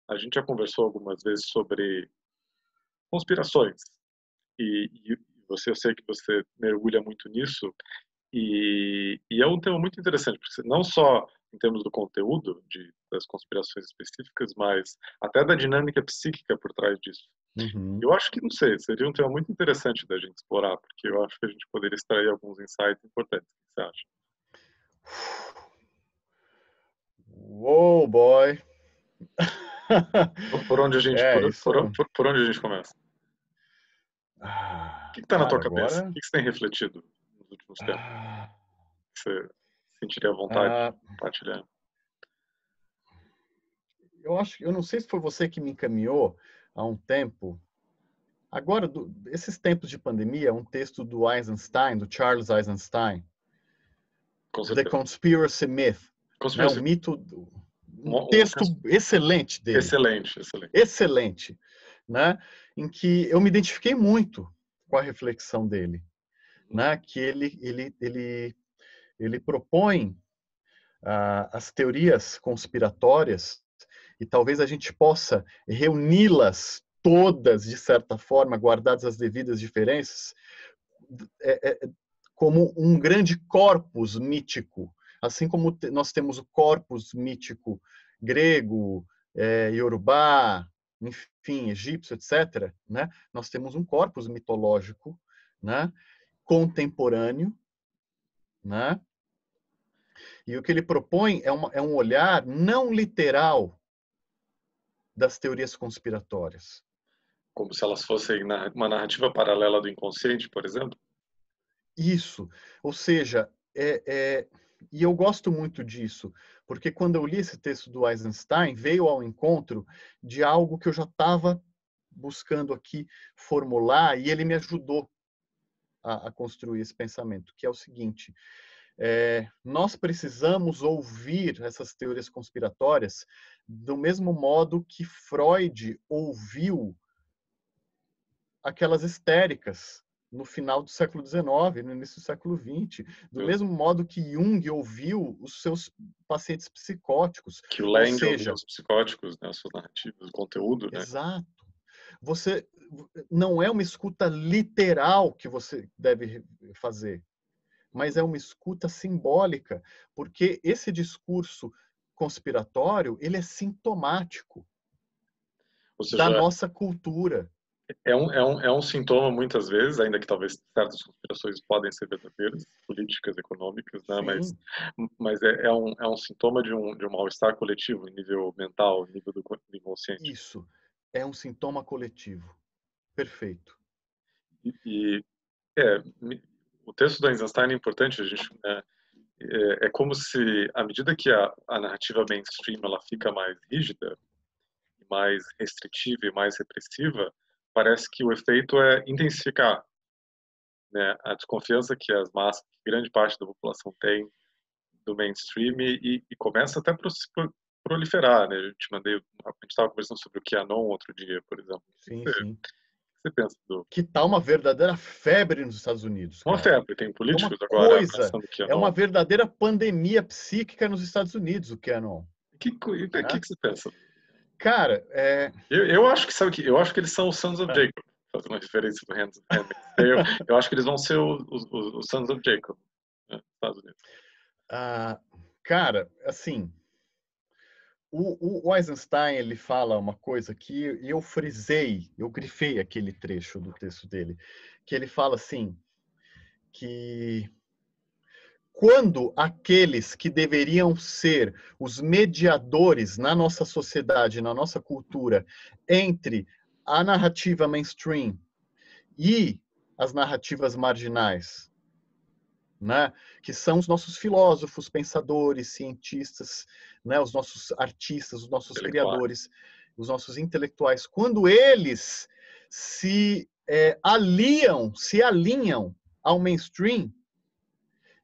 a gente já conversou algumas vezes sobre conspirações e eu sei que você mergulha muito nisso e é um tema muito interessante, porque não só em termos do conteúdo das conspirações específicas, mas até da dinâmica psíquica por trás disso. Uhum. Eu acho que, não sei, seria um tema muito interessante da gente explorar, porque eu acho que a gente poderia extrair alguns insights importantes. O que você acha? Whoa, boy. Por onde a gente, É, isso. por onde a gente começa? O que está na tua Cara, cabeça? O agora. que você tem refletido nos últimos tempos? ah, Que você sentiria vontade de ah, compartilhar? eu não sei se foi você que me encaminhou há um tempo. Agora, esses tempos de pandemia, um texto do Eisenstein, do Charles Eisenstein, Com The certeza. Conspiracy Myth, né? O Conspiracy, mito, um um, texto excelente dele, excelente, excelente. excelente, né? Em que eu me identifiquei muito com a reflexão dele, Uhum. né? Que ele propõe as teorias conspiratórias e talvez a gente possa reuni-las todas, de certa forma, guardadas as devidas diferenças, como um grande corpus mítico. Assim como nós temos o corpus mítico grego, iorubá, enfim, egípcio, etc., né? Nós temos um corpus mitológico, né? Contemporâneo, né? E o que ele propõe é um olhar não literal das teorias conspiratórias. Como se elas fossem uma narrativa paralela do inconsciente, por exemplo? Isso. Ou seja, e eu gosto muito disso, porque quando eu li esse texto do Eisenstein, veio ao encontro de algo que eu já estava buscando aqui formular, e ele me ajudou a construir esse pensamento, que é o seguinte: nós precisamos ouvir essas teorias conspiratórias do mesmo modo que Freud ouviu aquelas histéricas no final do século XIX, no início do século XX, do mesmo modo que Jung ouviu os seus pacientes psicóticos. Que o Ou Lang ouviu seja, os psicóticos, né, as suas narrativas, o conteúdo, né? exato. Você não é uma escuta literal que você deve fazer, mas é uma escuta simbólica, porque esse discurso conspiratório, ele é sintomático Ou da seja, nossa cultura. é um sintoma, muitas vezes, ainda que talvez certas conspirações podem ser verdadeiras, políticas, econômicas, né? Mas é um sintoma de um mal-estar coletivo, em nível mental, em nível do inconsciente. Isso é um sintoma coletivo. Perfeito. E o texto do Eisenstein é importante, a gente, né, é como se, à medida que a narrativa mainstream ela fica mais rígida, mais restritiva e mais repressiva, parece que o efeito é intensificar, né, a desconfiança que as massas, que grande parte da população tem do mainstream e começa até a proliferar, né? A gente estava conversando sobre o QAnon outro dia, por exemplo. O que Sim, você, sim. você pensa do... Que tá uma verdadeira febre nos Estados Unidos, Uma cara. febre, tem É uma políticos agora coisa, abraçando o é uma QAnon. verdadeira pandemia psíquica nos Estados Unidos, o QAnon. O que Né? você pensa? Cara, Eu acho que, sabe que eu acho que eles são os Sons of Jacob, fazendo uma referência para Handmaid's Tale. Eu acho que eles vão ser os Sons of Jacob, né, nos Estados Unidos. cara, assim, o Eisenstein, ele fala uma coisa que eu frisei, eu grifei aquele trecho do texto dele, que ele fala assim, que quando aqueles que deveriam ser os mediadores na nossa sociedade, na nossa cultura, entre a narrativa mainstream e as narrativas marginais, né? Que são os nossos filósofos, pensadores, cientistas, né? Os nossos artistas, os nossos criadores, os nossos intelectuais, quando eles se alinham ao mainstream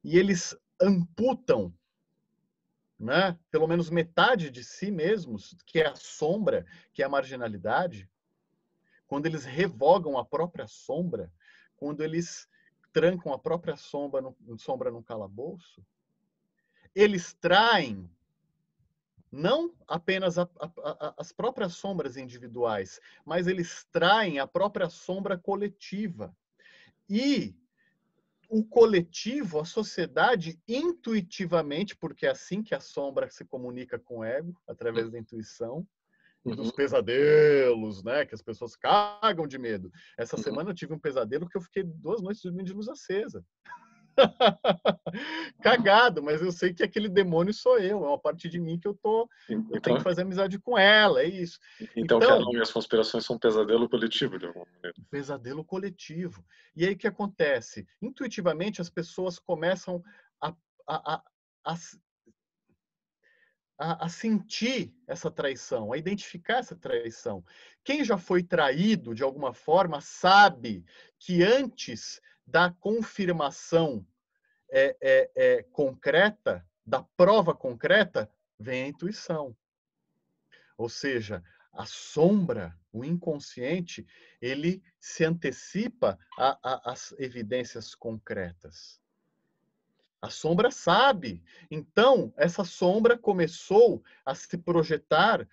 e eles amputam, né, pelo menos metade de si mesmos, que é a sombra, que é a marginalidade, quando eles revogam a própria sombra, quando eles trancam a própria sombra num calabouço, eles traem não apenas as próprias sombras individuais, mas eles traem a própria sombra coletiva. E o coletivo, a sociedade, intuitivamente, porque é assim que a sombra se comunica com o ego, através da intuição, e dos pesadelos, né? Que as pessoas cagam de medo. Essa semana eu tive um pesadelo que eu fiquei 2 noites dormindo de luz acesa. Cagado, mas eu sei que aquele demônio sou eu, é uma parte de mim que eu tenho que fazer amizade com ela, é isso. Então, que Então, as conspirações são um pesadelo coletivo, de alguma maneira. pesadelo coletivo. E aí o que acontece? Intuitivamente as pessoas começam a, a, a, a sentir essa traição, a identificar essa traição. Quem já foi traído de alguma forma sabe que antes da confirmação concreta, da prova concreta, vem a intuição. Ou seja, a sombra, o inconsciente, ele se antecipa às evidências concretas. A sombra sabe. Então, essa sombra começou a se projetar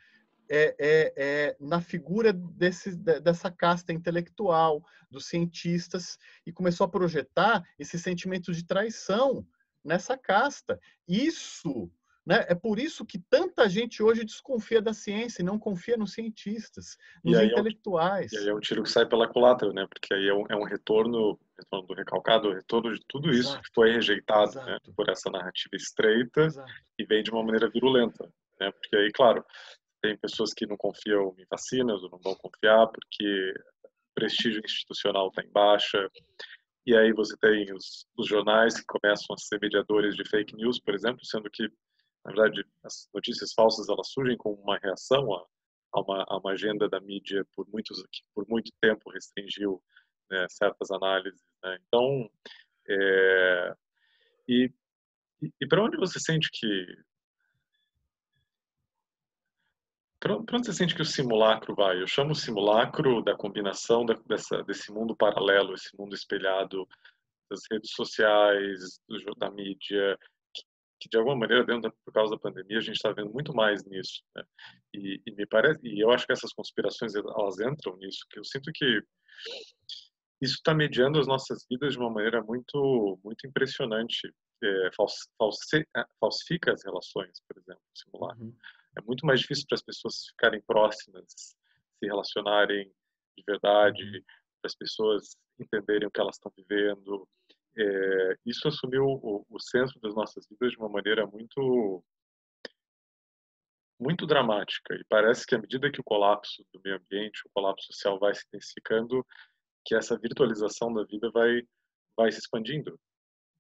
na figura dessa casta intelectual, dos cientistas, e começou a projetar esse sentimento de traição nessa casta. Isso, né, é por isso que tanta gente hoje desconfia da ciência e não confia nos cientistas, E nos aí intelectuais. é um tiro que sai pela culatra, né? Porque aí é um retorno do recalcado, retorno de tudo isso que Exato, foi rejeitado, né? exato, Por essa narrativa estreita exato. e vem de uma maneira virulenta, né? Porque aí, claro, tem pessoas que não confiam em vacinas ou não vão confiar porque o prestígio institucional está em baixa. E aí você tem os jornais que começam a ser mediadores de fake news, por exemplo, sendo que, na verdade, as notícias falsas elas surgem como uma reação a uma agenda da mídia que por muito tempo restringiu, né, certas análises, né? Então, é, e, e para onde você sente que para onde você sente que o simulacro vai? Eu chamo o simulacro da combinação desse mundo paralelo, esse mundo espelhado das redes sociais, da mídia, que de alguma maneira, por causa da pandemia, a gente está vendo muito mais nisso, né? E me parece, e eu acho que essas conspirações elas entram nisso, que eu sinto que isso está mediando as nossas vidas de uma maneira muito muito impressionante. Falsifica as relações, por exemplo, o simulacro. Uhum, É muito mais difícil para as pessoas ficarem próximas, se relacionarem de verdade, uhum. para as pessoas entenderem o que elas estão vivendo. Isso assumiu o centro das nossas vidas de uma maneira muito muito dramática. E parece que à medida que o colapso do meio ambiente, o colapso social vai se intensificando, que essa virtualização da vida vai se expandindo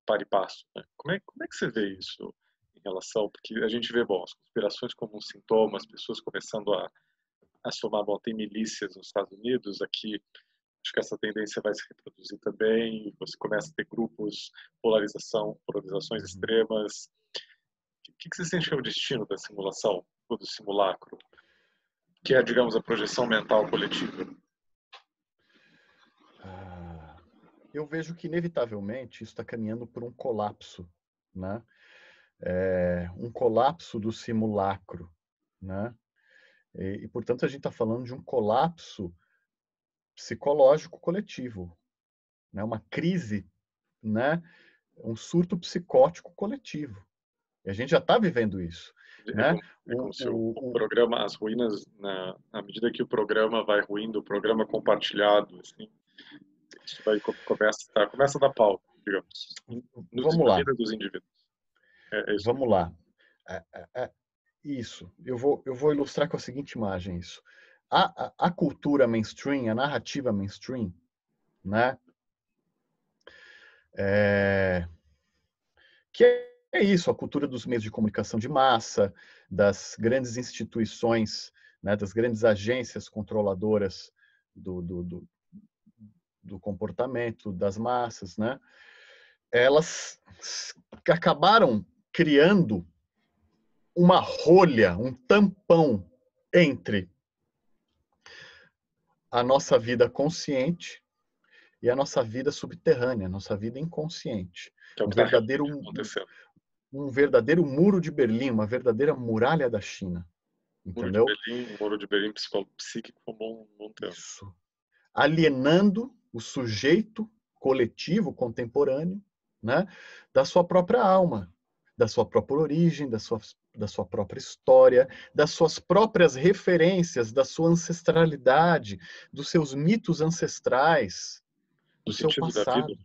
para e passo, né? Como é que você vê isso em relação? Porque a gente vê, bom, as conspirações como um sintoma, as pessoas começando a somar, bom, tem milícias nos Estados Unidos, aqui acho que essa tendência vai se reproduzir também, você começa a ter grupos, polarizações Uhum. extremas. O que você sente que é o destino da simulação, ou do simulacro, que é, digamos, a projeção mental coletiva? Ah, eu vejo que, inevitavelmente, isso está caminhando por um colapso, né? Um colapso do simulacro, né? Portanto, a gente está falando de um colapso psicológico coletivo, né? Uma crise, né? Um surto psicótico coletivo. E a gente já está vivendo isso, É né? como, é como se o programa, as ruínas, na medida que o programa vai ruindo, o programa compartilhado, assim, isso começa a dar pau, digamos, Vamos na lá, vida dos indivíduos. É isso. vamos lá. É, é, é, Isso. Eu vou ilustrar com a seguinte imagem isso. A cultura mainstream, a narrativa mainstream, né? É, que é isso, a cultura dos meios de comunicação de massa, das grandes instituições, né, das grandes agências controladoras do, do, do, do comportamento das massas, né? Elas acabaram criando uma rolha, um tampão entre a nossa vida consciente e a nossa vida subterrânea, a nossa vida inconsciente. Que é o Um que está verdadeiro, realmente acontecendo. um verdadeiro muro de Berlim, uma verdadeira muralha da China, entendeu? Um muro de Berlim psíquico montando. Isso. Alienando o sujeito coletivo contemporâneo, né, da sua própria alma, da sua própria origem, da sua própria história, das suas próprias referências, da sua ancestralidade, dos seus mitos ancestrais, Do do seu sentido da vida. passado,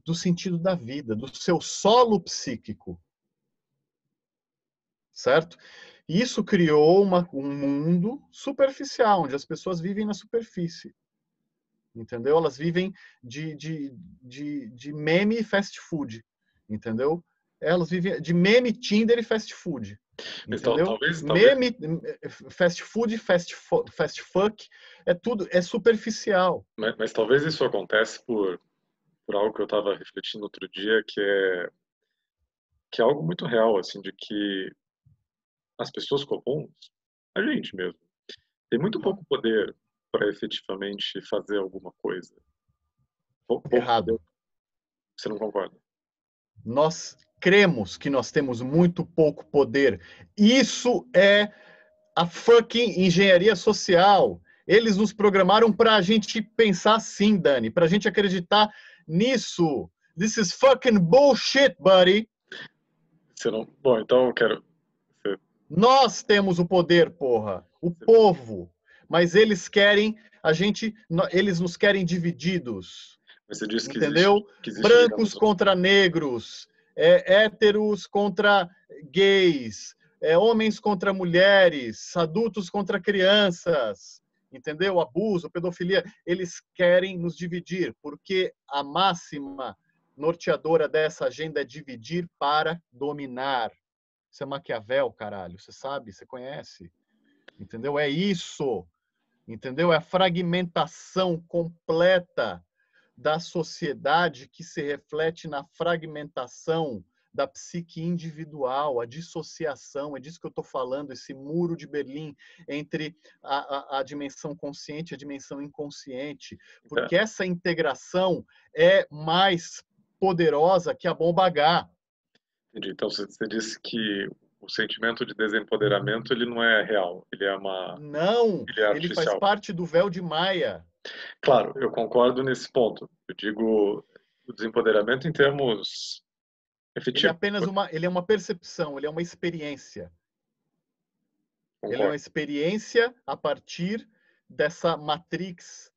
do sentido da vida, do seu solo psíquico, certo? E isso criou um mundo superficial, onde as pessoas vivem na superfície, entendeu? Elas vivem de meme e fast food, entendeu? Elas vivem de meme, Tinder e fast food, Mas entendeu? talvez, Meme, fast food, fast fuck, é tudo, é superficial. mas talvez isso acontece por algo que eu estava refletindo outro dia, que é algo muito real, assim, de que as pessoas comuns, a gente mesmo, tem muito Uhum. pouco poder para efetivamente fazer alguma coisa. Pouco poder, Errado. você não concorda? Nós cremos que nós temos muito pouco poder. Isso é a fucking engenharia social. Eles nos programaram para a gente pensar assim, Dani, para a gente acreditar nisso. This is fucking bullshit, buddy. Você não... Bom, então eu quero... Nós temos o poder, porra. O povo. Mas eles querem a gente... Eles nos querem divididos. Mas você disse entendeu? que existe, Brancos digamos, contra negros, héteros contra gays, homens contra mulheres, adultos contra crianças, entendeu? Abuso, pedofilia. Eles querem nos dividir, porque a máxima norteadora dessa agenda é dividir para dominar. Isso é Maquiavel, caralho. Você sabe, você conhece. Entendeu? É isso. Entendeu? É a fragmentação completa da sociedade que se reflete na fragmentação da psique individual, a dissociação, é disso que eu estou falando, esse muro de Berlim entre a dimensão consciente e a dimensão inconsciente, porque essa integração é mais poderosa que a bomba H. Entendi. Então você disse que o sentimento de desempoderamento ele não é real, ele é Não, ele é ele faz artificial. parte do véu de Maia. Claro, eu concordo nesse ponto. Eu digo o desempoderamento em termos Ele é efetivos. apenas ele é uma percepção, ele é uma experiência. Ele é uma Concordo. experiência a partir dessa matrix,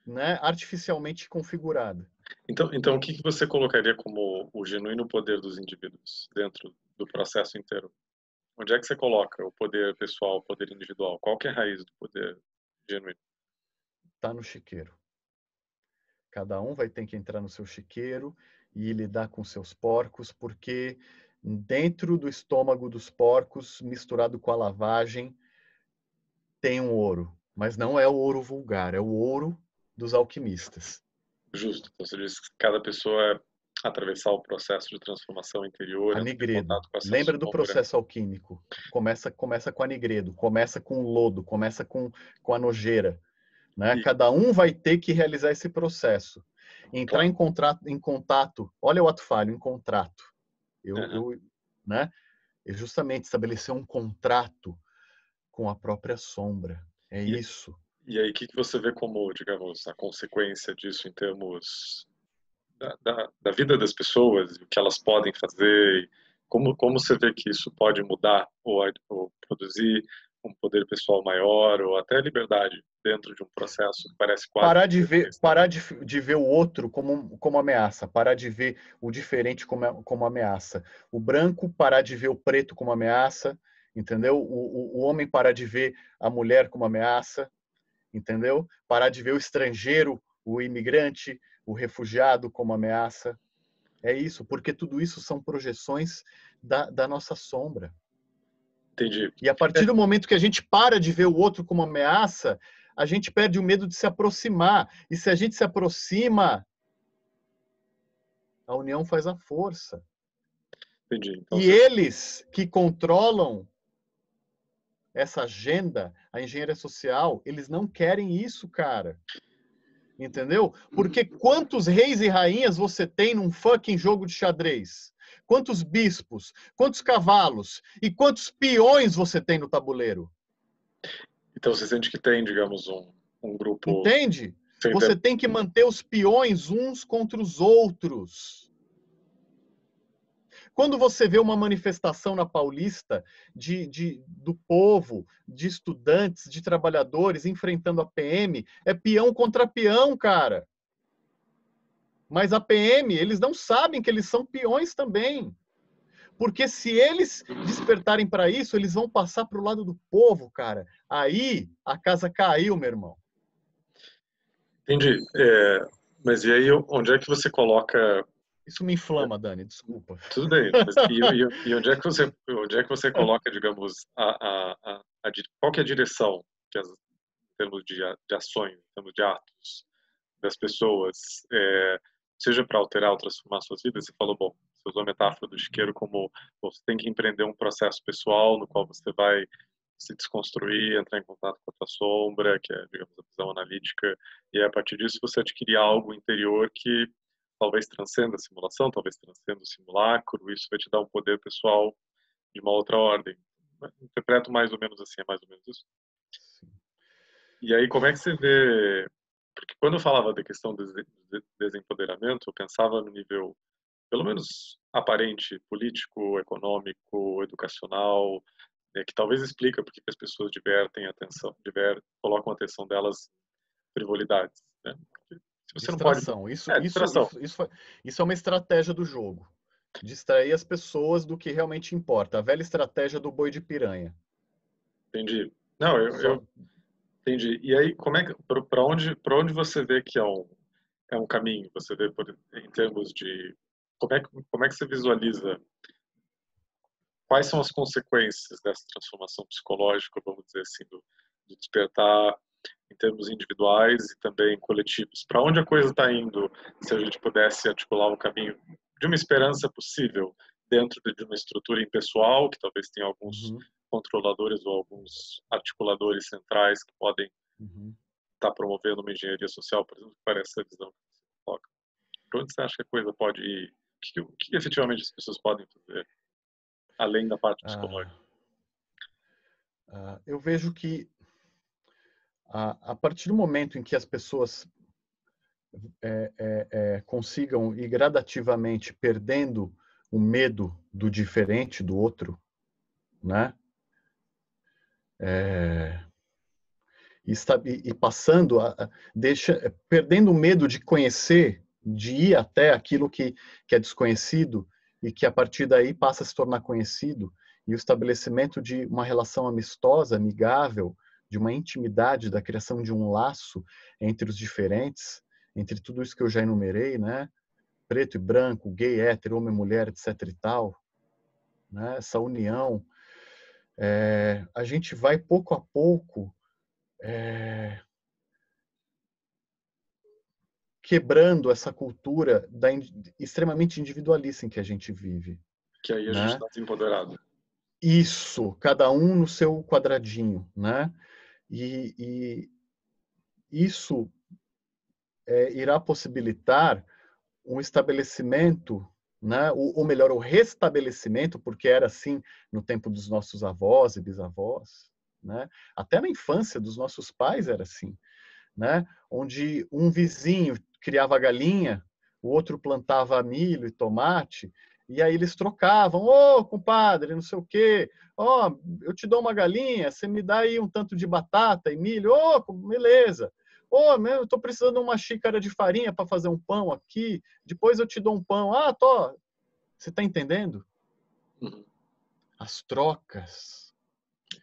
né, artificialmente configurada. Então, o que você colocaria como o genuíno poder dos indivíduos dentro do processo inteiro? Onde é que você coloca o poder pessoal, o poder individual? Qual que é a raiz do poder genuíno? Está no chiqueiro. Cada um vai ter que entrar no seu chiqueiro e lidar com seus porcos, porque dentro do estômago dos porcos, misturado com a lavagem, tem um ouro. Mas não é o ouro vulgar, é o ouro dos alquimistas. Justo. Então, você diz que cada pessoa é atravessar o processo de transformação interior, entrar em Anigredo. contato com essa Lembra do sombra. processo alquímico. Começa com anigredo, começa com o lodo, começa com a nojeira. Né? E, Cada um vai ter que realizar esse processo. Entrar claro. em contato, olha o ato falho, em contrato. Uhum. Né? É justamente estabelecer um contrato com a própria sombra. É E, isso. e aí, o que você vê como, digamos, a consequência disso em termos da vida das pessoas, o que elas podem fazer, como você vê que isso pode mudar ou produzir um poder pessoal maior ou até liberdade dentro de um processo que parece quase Parar de ver o outro como ameaça, parar de ver o diferente como ameaça. O branco parar de ver o preto como ameaça, entendeu? O homem parar de ver a mulher como ameaça, entendeu? Parar de ver o estrangeiro, o imigrante, o refugiado como ameaça. É isso, porque tudo isso são projeções da nossa sombra. Entendi. E a partir do momento que a gente para de ver o outro como ameaça, a gente perde o medo de se aproximar. E se a gente se aproxima, a união faz a força. Entendi. Então, E eles que controlam essa agenda, a engenharia social, eles não querem isso, cara. Entendeu? Porque quantos reis e rainhas você tem num fucking jogo de xadrez? Quantos bispos? Quantos cavalos? E quantos peões você tem no tabuleiro? então você sente que tem, digamos, um grupo Entende? sem Você ter... tem que manter os peões uns contra os outros. Quando você vê uma manifestação na Paulista do povo, de estudantes, de trabalhadores enfrentando a PM, é peão contra peão, cara. Mas a PM, eles não sabem que eles são peões também. Porque se eles despertarem para isso, eles vão passar para o lado do povo, cara. Aí a casa caiu, meu irmão. Entendi. Mas e aí, onde é que você coloca... Isso me inflama, Dani, desculpa. Tudo bem, mas e onde é que você coloca, digamos, qual que é a direção em termos de ações, em termos de atos das pessoas, seja para alterar ou transformar suas vidas? Você falou, bom, você usou a metáfora do chiqueiro como bom, você tem que empreender um processo pessoal no qual você vai se desconstruir, entrar em contato com a tua sombra, que é, digamos, a visão analítica, e a partir disso você adquirir algo interior que talvez transcenda a simulação, talvez transcenda o simulacro, isso vai te dar um poder pessoal de uma outra ordem. interpreto mais ou menos assim, é mais ou menos isso. Sim. E aí, como é que você vê... Porque quando eu falava da questão do desempoderamento, eu pensava no nível, pelo menos aparente, político, econômico, educacional, né, que talvez explica porque que as pessoas colocam a atenção delas em frivolidades, né? Porque se você não pode... Distração. Isso, É, isso, distração. isso, isso é uma estratégia do jogo. Distrair as pessoas do que realmente importa. A velha estratégia do boi de piranha. Entendi. Não, eu Só, entendi. E aí, como é que, para onde você vê que é um caminho? Você vê em termos de como é que você visualiza quais são as consequências dessa transformação psicológica, vamos dizer assim, do despertar em termos individuais e também coletivos? Para onde a coisa está indo, se a gente pudesse articular um caminho de uma esperança possível dentro de uma estrutura impessoal, que talvez tenha alguns uhum, controladores ou alguns articuladores centrais que podem uhum. estar promovendo uma engenharia social, por exemplo, que parece a visão que você coloca. Para onde você acha que a coisa pode ir? O que efetivamente as pessoas podem fazer, além da parte Ah, psicológica? eu vejo que a partir do momento em que as pessoas consigam ir gradativamente perdendo o medo do diferente, do outro, né? E passando, perdendo o medo de conhecer, de ir até aquilo que é desconhecido e que a partir daí passa a se tornar conhecido, e o estabelecimento de uma relação amistosa, amigável, de uma intimidade, da criação de um laço entre os diferentes, entre tudo isso que eu já enumerei, né? Preto e branco, gay, hétero, homem, mulher, etc e tal, né? Essa união, a gente vai pouco a pouco quebrando essa cultura extremamente individualista em que a gente vive, Que aí a gente né? está desempoderado. Isso, cada um no seu quadradinho, né? E isso irá possibilitar um estabelecimento, né? Ou melhor, o restabelecimento, porque era assim no tempo dos nossos avós e bisavós, né? Até na infância dos nossos pais era assim, né? Onde um vizinho criava galinha, o outro plantava milho e tomate, e aí eles trocavam, ô, compadre, não sei o quê, ó, eu te dou uma galinha, você me dá aí um tanto de batata e milho, ô, beleza. Ô, eu estou precisando de uma xícara de farinha para fazer um pão aqui, depois eu te dou um pão. Ah, tô. Você está entendendo? Uhum. As trocas.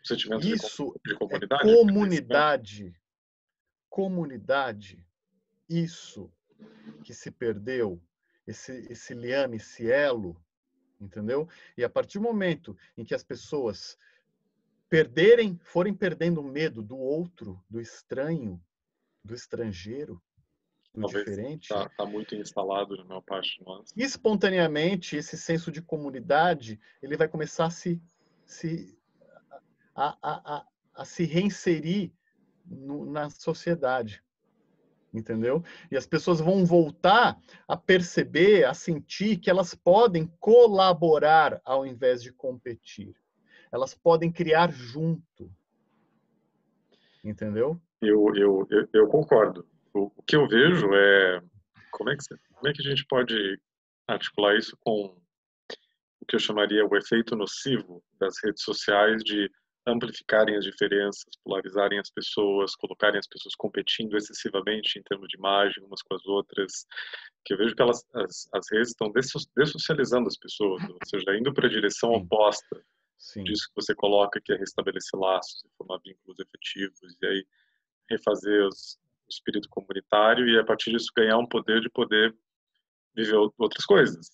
O sentimento Isso de é comunidade, de pertencimento. comunidade. Comunidade. Isso que se perdeu, esse liame, esse elo, entendeu? E a partir do momento em que as pessoas forem perdendo o medo do outro, do estranho, do estrangeiro, do Talvez diferente, está muito instalado na maior parte de nós. espontaneamente esse senso de comunidade ele vai começar se, a, a, a se reinserir na sociedade. Entendeu? E as pessoas vão voltar a perceber, a sentir que elas podem colaborar ao invés de competir. Elas podem criar junto. Entendeu? Eu concordo. O que eu vejo é como é que a gente pode articular isso com o que eu chamaria o efeito nocivo das redes sociais de amplificarem as diferenças, polarizarem as pessoas, colocarem as pessoas competindo excessivamente em termos de imagem umas com as outras, que eu vejo que as redes estão dessocializando as pessoas, ou seja, indo para a direção Sim, oposta sim. disso que você coloca, que é restabelecer laços, formar vínculos efetivos, e aí refazer o espírito comunitário e, a partir disso, ganhar um poder de poder viver outras coisas.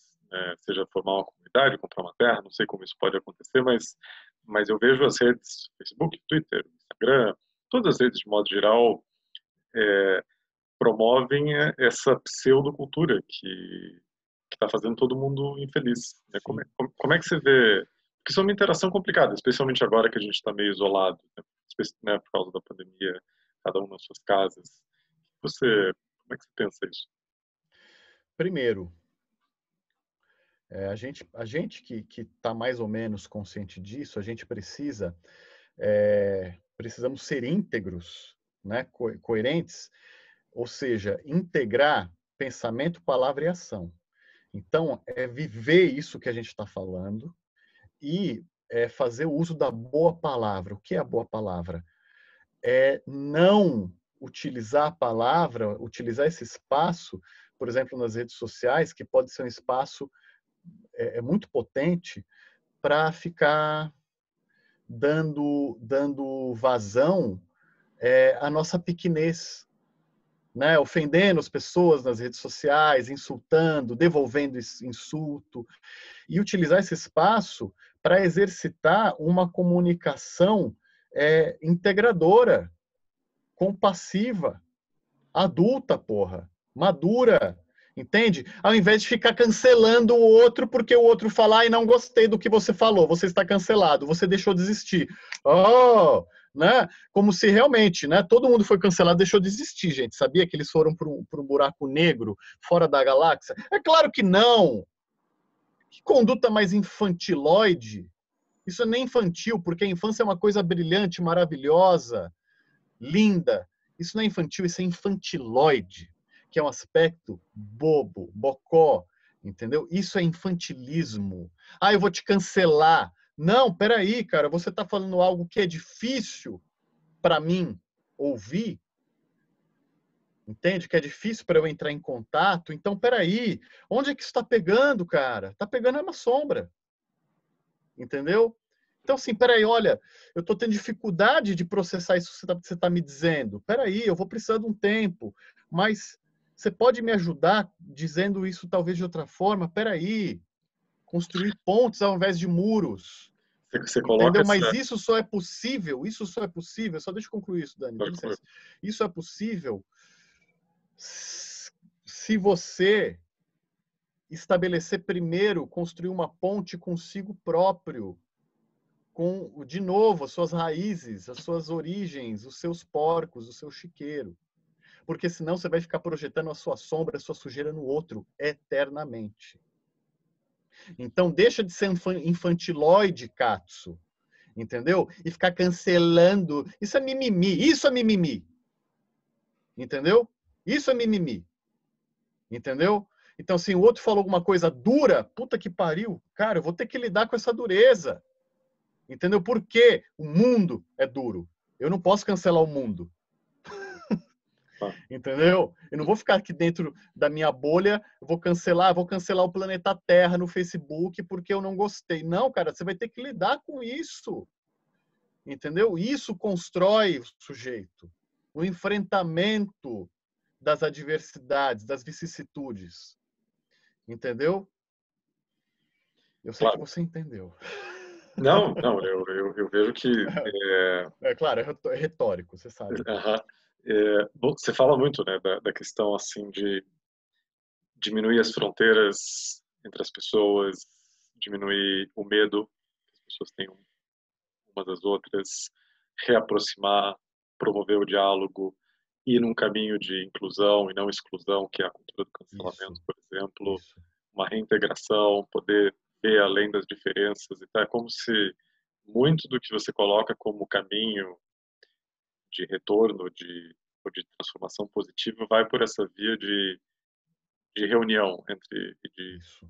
Seja formar uma comunidade, comprar uma terra, não sei como isso pode acontecer, mas eu vejo as redes, Facebook, Twitter, Instagram, todas as redes, de modo geral, promovem essa pseudocultura que está fazendo todo mundo infeliz. Sim. Como é que você vê? Porque isso é uma interação complicada, especialmente agora que a gente está meio isolado, né, por causa da pandemia, cada um nas suas casas. Como é que você pensa isso? Primeiro, A gente que está mais ou menos consciente disso, a gente precisamos ser íntegros, né? Coerentes, ou seja, integrar pensamento, palavra e ação. Então, é viver isso que a gente está falando e fazer o uso da boa palavra. O que é a boa palavra? É não utilizar a palavra, utilizar esse espaço, por exemplo, nas redes sociais, que pode ser um espaço muito potente para ficar dando vazão à nossa pequenez, né? Ofendendo as pessoas nas redes sociais, insultando, devolvendo insulto, e utilizar esse espaço para exercitar uma comunicação integradora, compassiva, adulta, porra, madura, entende? Ao invés de ficar cancelando o outro porque o outro falar e não gostei do que você falou, você está cancelado, você deixou de existir. Oh, né? Como se realmente, né? Todo mundo foi cancelado, deixou de existir, gente. Sabia que eles foram para um buraco negro fora da galáxia? É claro que não. Que conduta mais infantiloide. Isso não é infantil, porque a infância é uma coisa brilhante, maravilhosa, linda. Isso não é infantil, isso é infantiloide, que é um aspecto bobo, bocó, entendeu? Isso é infantilismo. Ah, eu vou te cancelar. Não, peraí, cara, você está falando algo que é difícil para mim ouvir, entende? Que é difícil para eu entrar em contato. Então, peraí, onde é que isso está pegando, cara? Está pegando uma sombra, entendeu? Então, assim, peraí, olha, eu estou tendo dificuldade de processar isso que você tá me dizendo. Peraí, eu vou precisar de um tempo, mas você pode me ajudar dizendo isso talvez de outra forma? Peraí, construir pontes ao invés de muros. Você coloca Entendeu? essa... Mas isso só é possível, só deixa eu concluir isso, Dani, dá licença. Isso é possível se você estabelecer primeiro, construir uma ponte consigo próprio, com, de novo, as suas raízes, as suas origens, os seus porcos, o seu chiqueiro. Porque senão você vai ficar projetando a sua sombra, a sua sujeira no outro eternamente. Então deixa de ser infantiloide, Katsu, entendeu? E ficar cancelando. Isso é mimimi, isso é mimimi. Entendeu? Isso é mimimi. Entendeu? Então, se o outro falou alguma coisa dura, puta que pariu, cara, eu vou ter que lidar com essa dureza. Entendeu? Porque o mundo é duro. Eu não posso cancelar o mundo. Entendeu? Eu não vou ficar aqui dentro da minha bolha, vou cancelar o planeta Terra no Facebook porque eu não gostei. Não, cara, você vai ter que lidar com isso. Entendeu? Isso constrói o sujeito. O enfrentamento das adversidades, das vicissitudes. Entendeu? Eu sei que você entendeu. Não, eu vejo que... Claro, é retórico, você sabe disso. Bom, você fala muito, né, da questão assim de diminuir as fronteiras entre as pessoas, diminuir o medo que as pessoas têm umas das outras, reaproximar, promover o diálogo, ir num caminho de inclusão e não exclusão, que é a cultura do cancelamento, por exemplo, uma reintegração, poder ver além das diferenças. Então, é como se muito do que você coloca como caminho de retorno, ou de transformação positiva, vai por essa via de reunião entre Isso.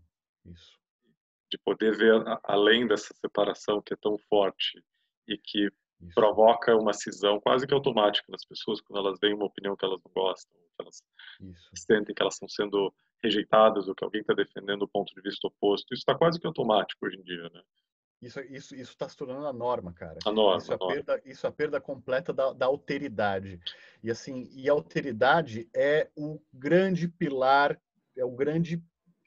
de poder ver além dessa separação que é tão forte e que provoca uma cisão quase que automática nas pessoas quando elas veem uma opinião que elas não gostam, que elas sentem que elas estão sendo rejeitadas ou que alguém está defendendo o ponto de vista oposto. Isso está quase que automático hoje em dia, né? Isso está se tornando a norma, cara. A norma, isso é a perda completa da alteridade. E assim, a alteridade é o grande pilar, é o grande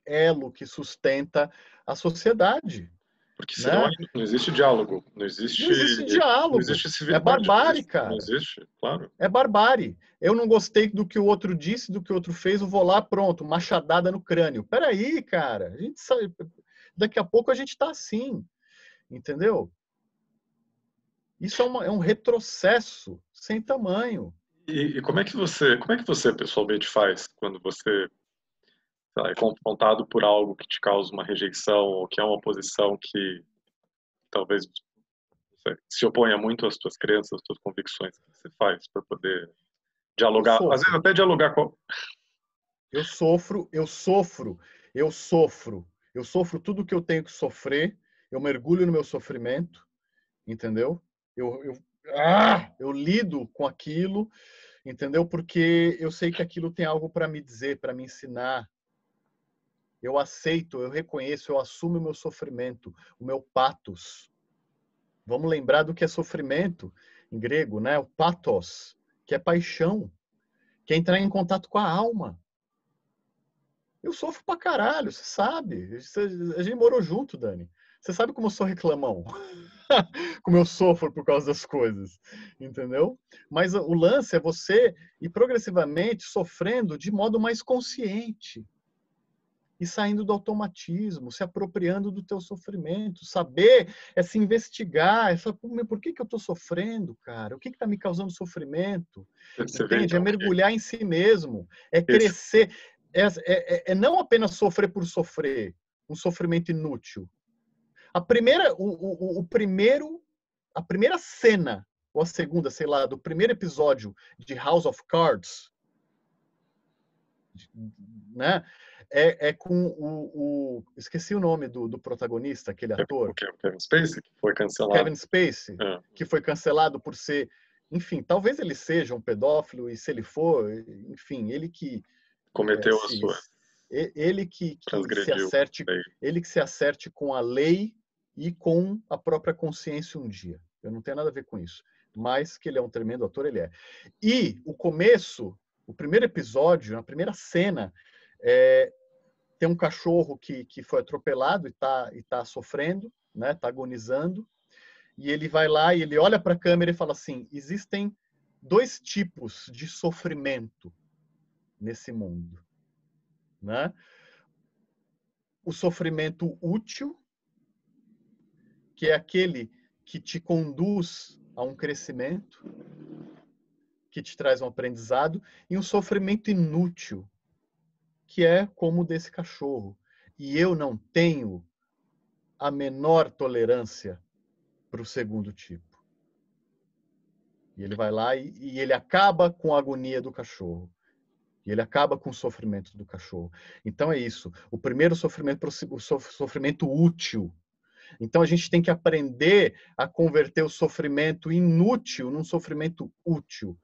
elo que sustenta a sociedade. Porque senão não existe diálogo, não existe diálogo. não existe É barbárie, cara. Não existe, claro. É barbárie. Eu não gostei do que o outro disse, do que o outro fez, eu vou lá, pronto, machadada no crânio. Peraí, cara, a gente sabe, daqui a pouco a gente está assim. Entendeu? Isso é um retrocesso sem tamanho. E como é que você pessoalmente faz quando você sei lá, é confrontado por algo que te causa uma rejeição ou que é uma posição que talvez se oponha muito às tuas crenças, às tuas convicções, o que você faz para poder Eu dialogar, às vezes sofro. até dialogar com... Eu sofro, eu sofro, eu sofro. Eu sofro tudo que eu tenho que sofrer. Eu mergulho no meu sofrimento, entendeu? Eu lido com aquilo, entendeu? Porque eu sei que aquilo tem algo para me dizer, para me ensinar. Eu aceito, eu reconheço, eu assumo o meu sofrimento, o meu pathos. Vamos lembrar do que é sofrimento em grego, né? O pathos, que é paixão, que é entrar em contato com a alma. Eu sofro pra caralho, você sabe. A gente morou junto, Dani. Você sabe como eu sou reclamão. Como eu sofro por causa das coisas. Entendeu? Mas o lance é você ir progressivamente sofrendo de modo mais consciente. E saindo do automatismo, se apropriando do teu sofrimento. Saber é se investigar. É saber, por que eu estou sofrendo, cara? O que está me causando sofrimento? Você vê, Entende? É então, que mergulhar em si mesmo. É esse... crescer. É não apenas sofrer por sofrer, um sofrimento inútil. A primeira cena, ou a segunda, sei lá, do primeiro episódio de House of Cards, né? É com esqueci o nome do protagonista, aquele ator, o Kevin Spacey, que foi o cancelado. Kevin Spacey, É. que foi cancelado por ser, enfim, talvez ele seja um pedófilo, e se ele for, enfim, ele que Cometeu a se sua, ele que se transgrediu. acerte, ele que se acerte com a lei e com a própria consciência um dia. Eu não tenho nada a ver com isso, mas que ele é um tremendo ator, ele é. E o começo, o primeiro episódio, a primeira cena, tem um cachorro que foi atropelado e tá sofrendo, né? Tá agonizando, e ele vai lá e ele olha para a câmera e fala assim: existem dois tipos de sofrimento nesse mundo, né? O sofrimento útil, que é aquele que te conduz a um crescimento, que te traz um aprendizado, e um sofrimento inútil, que é como o desse cachorro. E eu não tenho a menor tolerância para o segundo tipo. E ele vai lá e ele acaba com a agonia do cachorro. E ele acaba com o sofrimento do cachorro. Então é isso. O primeiro sofrimento, o sofrimento útil. Então a gente tem que aprender a converter o sofrimento inútil num sofrimento útil.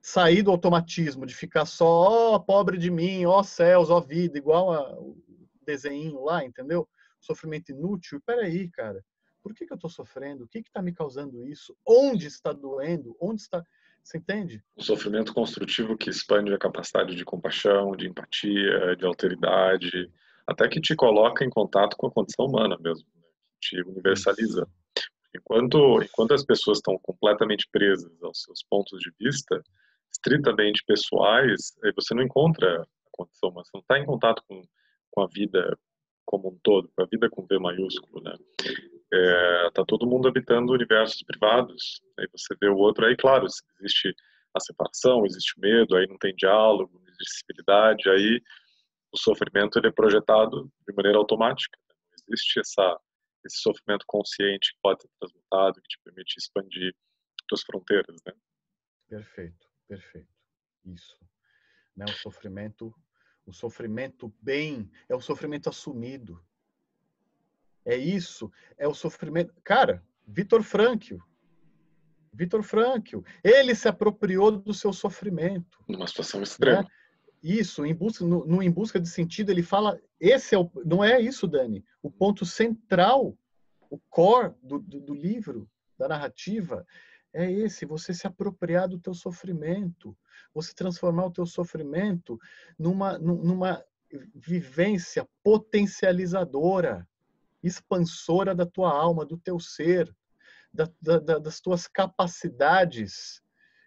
Sair do automatismo, de ficar só, ó, pobre de mim, ó céus, ó vida, igual o desenho lá, entendeu? Sofrimento inútil. Peraí, cara, por que eu estou sofrendo? O que está me causando isso? Onde está doendo? Onde está... Você entende? Um sofrimento construtivo que expande a capacidade de compaixão, de empatia, de alteridade, até que te coloca em contato com a condição humana mesmo, né? Te universaliza. Isso, Enquanto isso. as pessoas estão completamente presas aos seus pontos de vista, estritamente pessoais, aí você não encontra a condição humana, você não está em contato com a vida como um todo, com a vida com V maiúsculo, né? Tá todo mundo habitando universos privados. Aí você vê o outro, aí claro, existe a separação, existe o medo, aí não tem diálogo, não existe civilidade, aí o sofrimento ele é projetado de maneira automática. Né? Não existe esse sofrimento consciente que pode ser transmutado, que te permite expandir suas fronteiras, né? Perfeito, perfeito. Isso. Né? O sofrimento bem, é o sofrimento assumido. É isso, é o sofrimento. Cara, Viktor Frankl, ele se apropriou do seu sofrimento, Numa situação extrema. né? Isso, Em Busca de Sentido, ele fala, não é isso, Dani, o ponto central, o core do livro, da narrativa, é esse, você se apropriar do teu sofrimento, você transformar o teu sofrimento numa vivência potencializadora, expansora da tua alma, do teu ser, das tuas capacidades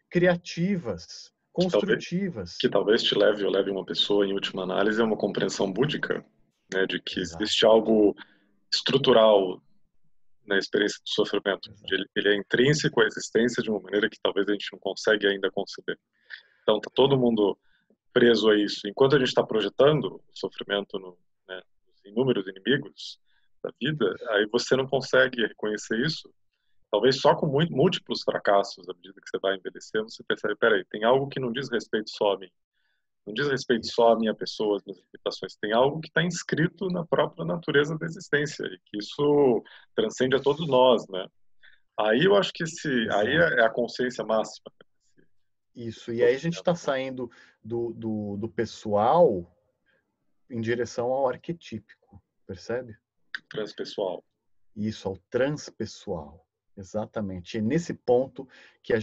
criativas, Que construtivas. talvez te leve ou leve uma pessoa, em última análise, a uma compreensão búdica, né, de que Exato, existe algo estrutural na experiência do sofrimento. exato. Ele é intrínseco à existência de uma maneira que talvez a gente não consegue ainda conceber. Então, tá todo mundo preso a isso. Enquanto a gente está projetando o sofrimento né, nos inúmeros inimigos da vida, aí você não consegue reconhecer isso. Talvez só com múltiplos fracassos, à medida que você vai envelhecendo, você percebe, peraí, tem algo que não diz respeito só a mim. Não diz respeito só à minha pessoa, às minhas limitações. Tem algo que está inscrito na própria natureza da existência e que isso transcende a todos nós, né? Aí eu acho que aí Exato. é a consciência máxima. Isso, e aí a gente está saindo do pessoal em direção ao arquetípico, percebe? Transpessoal. Isso, ao transpessoal, exatamente. E é nesse ponto que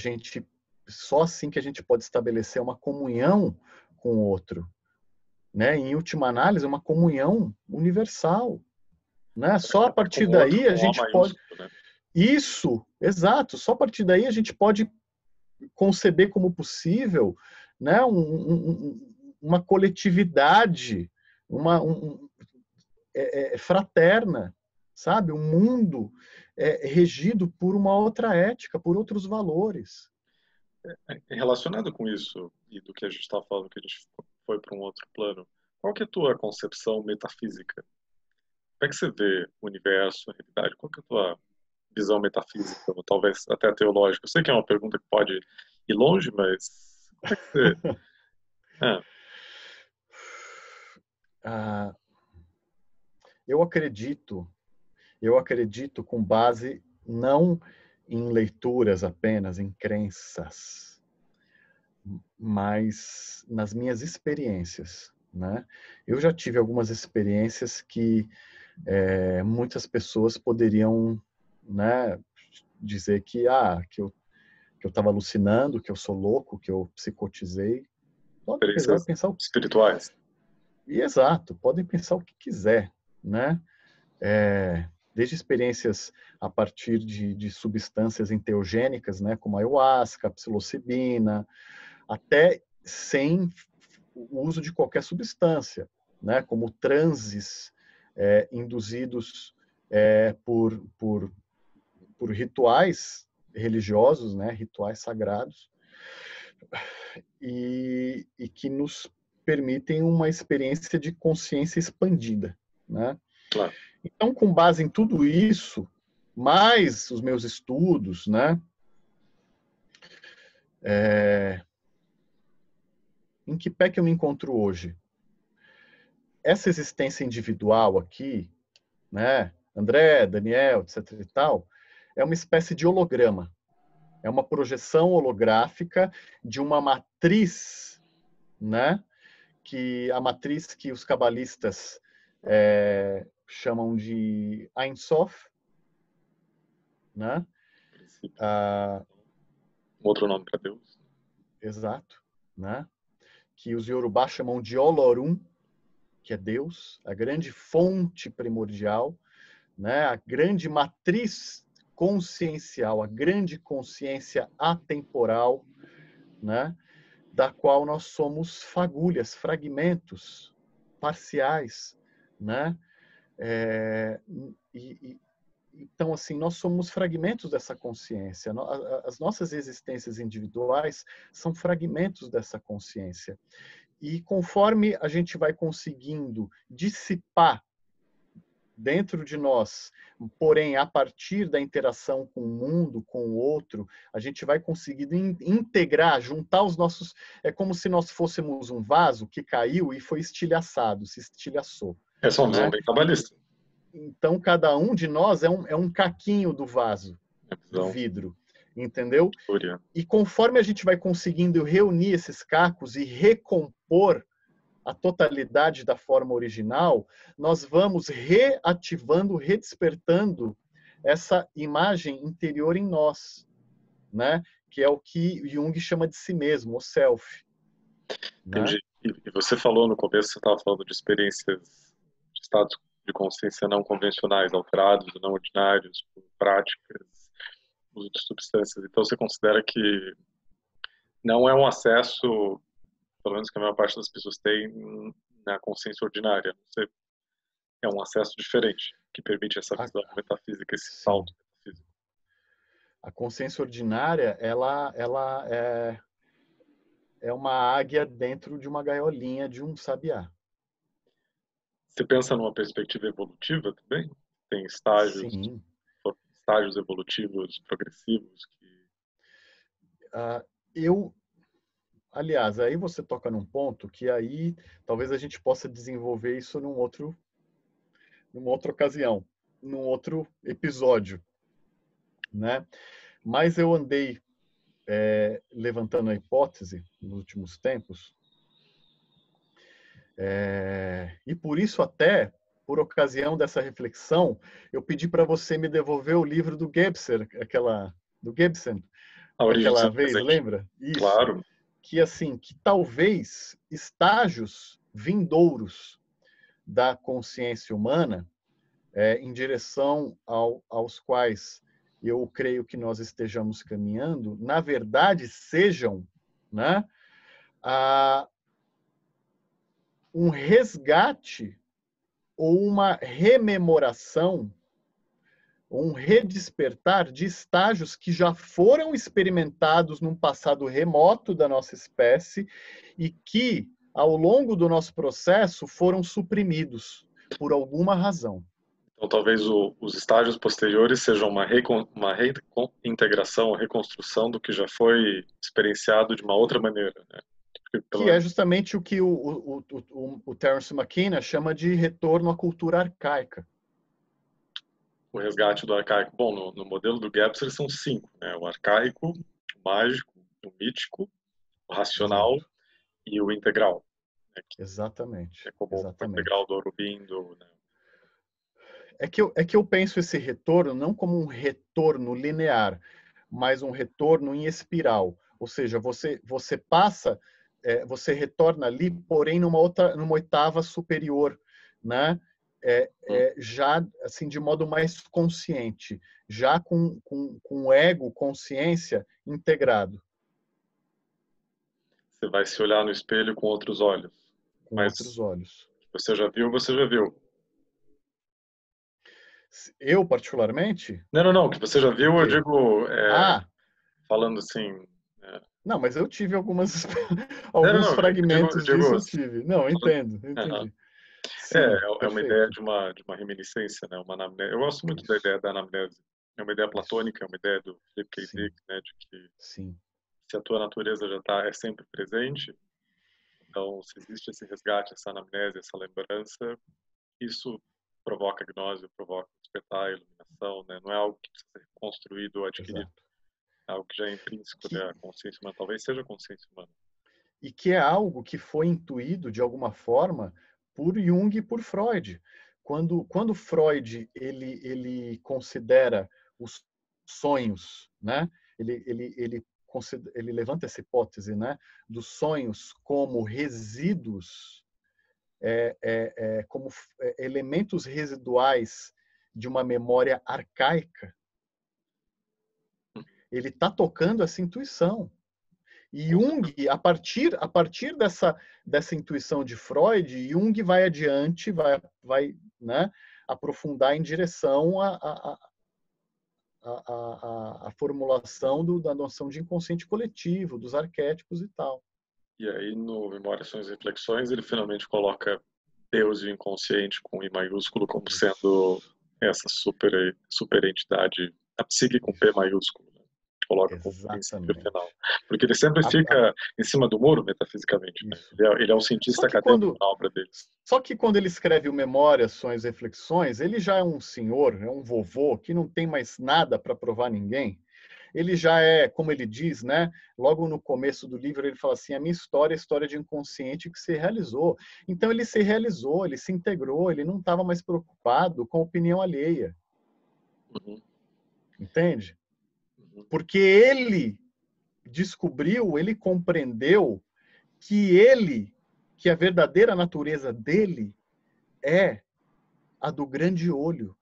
só assim que a gente pode estabelecer uma comunhão com o outro, né? Em última análise, uma comunhão universal, né? Só a partir Com o outro daí a com O gente pode... maiúsculo, né? Isso, exato. Só a partir daí a gente pode conceber como possível, né, uma coletividade, fraterna, sabe? Um mundo regido por uma outra ética, por outros valores. Relacionado com isso e do que a gente está falando, que a gente foi para um outro plano, qual que é a tua concepção metafísica? Como é que você vê o universo, a realidade? Qual que é a tua visão metafísica, ou talvez até teológica? Eu sei que é uma pergunta que pode ir longe, mas como é que você... É, Ah, eu acredito com base não em leituras apenas, em crenças, mas nas minhas experiências, né? Eu já tive algumas experiências que muitas pessoas poderiam, né, dizer que eu estava alucinando, que eu sou louco, que eu psicotizei. Podem experiências pensar espirituais. e exato, podem pensar o que quiser, né? Desde experiências a partir de substâncias enteogênicas, né, como a ayahuasca, a psilocibina, até sem o uso de qualquer substância, né, como transes induzidos por rituais religiosos, né, rituais sagrados, e que nos permitem uma experiência de consciência expandida, né? Claro. Então, com base em tudo isso, mais os meus estudos, né? Em que pé que eu me encontro hoje? Essa existência individual aqui, né? André, Daniel, etc e tal, é uma espécie de holograma. É uma projeção holográfica de uma matriz, né? Que a matriz que os cabalistas chamam de Ein Sof, né? Ah, Outro nome para Deus. exato, né? Que os Yorubá chamam de Olorum, que é Deus, a grande fonte primordial, né? A grande matriz consciencial, a grande consciência atemporal, né? Da qual nós somos fagulhas, fragmentos parciais, né? É, então, assim, nós somos fragmentos dessa consciência. As nossas existências individuais são fragmentos dessa consciência. E conforme a gente vai conseguindo dissipar dentro de nós, porém, a partir da interação com o mundo, com o outro, a gente vai conseguindo integrar, juntar os nossos... É como se nós fôssemos um vaso que caiu e foi estilhaçado, se estilhaçou. Essa é uma visão Né? bem cabalista. Então, cada um de nós é um caquinho do vaso, do Visão vidro, entendeu? teoria. E conforme a gente vai conseguindo reunir esses cacos e recompor a totalidade da forma original, nós vamos reativando, redespertando essa imagem interior em nós, né? Que é o que Jung chama de si mesmo, o self. Né? Entendi. E você falou no começo, você estava falando de experiências de estados de consciência não convencionais, alterados, não ordinários, por práticas, uso de substâncias. Então, você considera que não é um acesso, pelo menos que a maior parte das pessoas tem, na consciência ordinária. Você, é um acesso diferente, que permite essa visão metafísica, esse Sim. salto metafísico. A consciência ordinária, ela é uma águia dentro de uma gaiolinha de um sabiá. Você pensa numa perspectiva evolutiva também? Tem estágios, Sim. estágios evolutivos progressivos que... Eu, aliás, aí você toca num ponto que aí talvez a gente possa desenvolver isso numa outra ocasião, num outro episódio, né? Mas eu andei levantando a hipótese nos últimos tempos, e por isso até, por ocasião dessa reflexão, eu pedi para você me devolver o livro do Gebser, do Gebsen, A origem daquela sempre vez, presente. lembra? Isso. Claro. Que assim, que talvez estágios vindouros da consciência humana em direção aos quais eu creio que nós estejamos caminhando, na verdade sejam, né, um resgate ou uma rememoração, um redespertar de estágios que já foram experimentados num passado remoto da nossa espécie e que, ao longo do nosso processo, foram suprimidos por alguma razão. Então, talvez os estágios posteriores sejam uma reintegração, reconstrução do que já foi experienciado de uma outra maneira, né? Que é justamente o que o Terence McKenna chama de retorno à cultura arcaica. O resgate do arcaico. Bom, no modelo do Gebser são 5, né? O arcaico, o mágico, o mítico, o racional. Exato. E o integral. Né? Exatamente. É como o integral Exatamente. do Aurobindo, né? É que eu penso esse retorno não como um retorno linear, mas um retorno em espiral. Ou seja, você passa, você retorna ali, porém numa oitava superior, né? Já assim de modo mais consciente, já com o ego, consciência integrado. Você vai se olhar no espelho com outros olhos. Com outros Mas olhos. você já viu, você já viu. Eu, particularmente? Não, que você já O viu, eu quê? digo, Ah, falando assim... não, mas eu tive Não, alguns eu fragmentos disso digo eu tive. Não, eu entendo, eu entendi. Sim, é uma ideia perfeito. de uma reminiscência, né? Uma anamnese. Eu gosto muito da Isso, ideia da anamnese. É uma ideia isso. platônica, é uma ideia do Philip K. Sim, Dick, né? De que sim. se a tua natureza é sempre presente, então se existe esse resgate, essa anamnese, essa lembrança, isso provoca gnose, provoca despertar, iluminação, né? Não é algo que precisa ser construído ou adquirido, Exato. é algo que já é intrínseco Que, da consciência humana, talvez seja a consciência humana. e que é algo que foi intuído, de alguma forma, por Jung e por Freud. Quando Freud ele considera os sonhos, né? Ele levanta essa hipótese, né? Dos sonhos como resíduos, como elementos residuais de uma memória arcaica. Ele está tocando essa intuição. E Jung, a partir dessa intuição de Freud, Jung vai adiante, vai né, aprofundar em direção à formulação da noção de inconsciente coletivo, dos arquétipos e tal. E aí, no Memórias, Sonhos e Reflexões, ele finalmente coloca Deus e o inconsciente com I maiúsculo como sendo Isso. essa super entidade, a psique com P maiúsculo, né? Coloca como princípio final. Exatamente. Porque ele sempre fica em cima do muro, metafisicamente. Né? Isso. Ele é um Só cientista que acadêmico quando na obra dele. Só que quando ele escreve o Memórias, Sonhos e Reflexões, ele já é um senhor, é um vovô que não tem mais nada para provar a ninguém. Ele já é, como ele diz, né? Logo no começo do livro ele fala assim: a minha história é a história de inconsciente que se realizou. Então ele se realizou, ele se integrou, ele não estava mais preocupado com a opinião alheia. Uhum. Entende? Uhum. Porque ele descobriu, ele compreendeu que a verdadeira natureza dele é a do grande olho,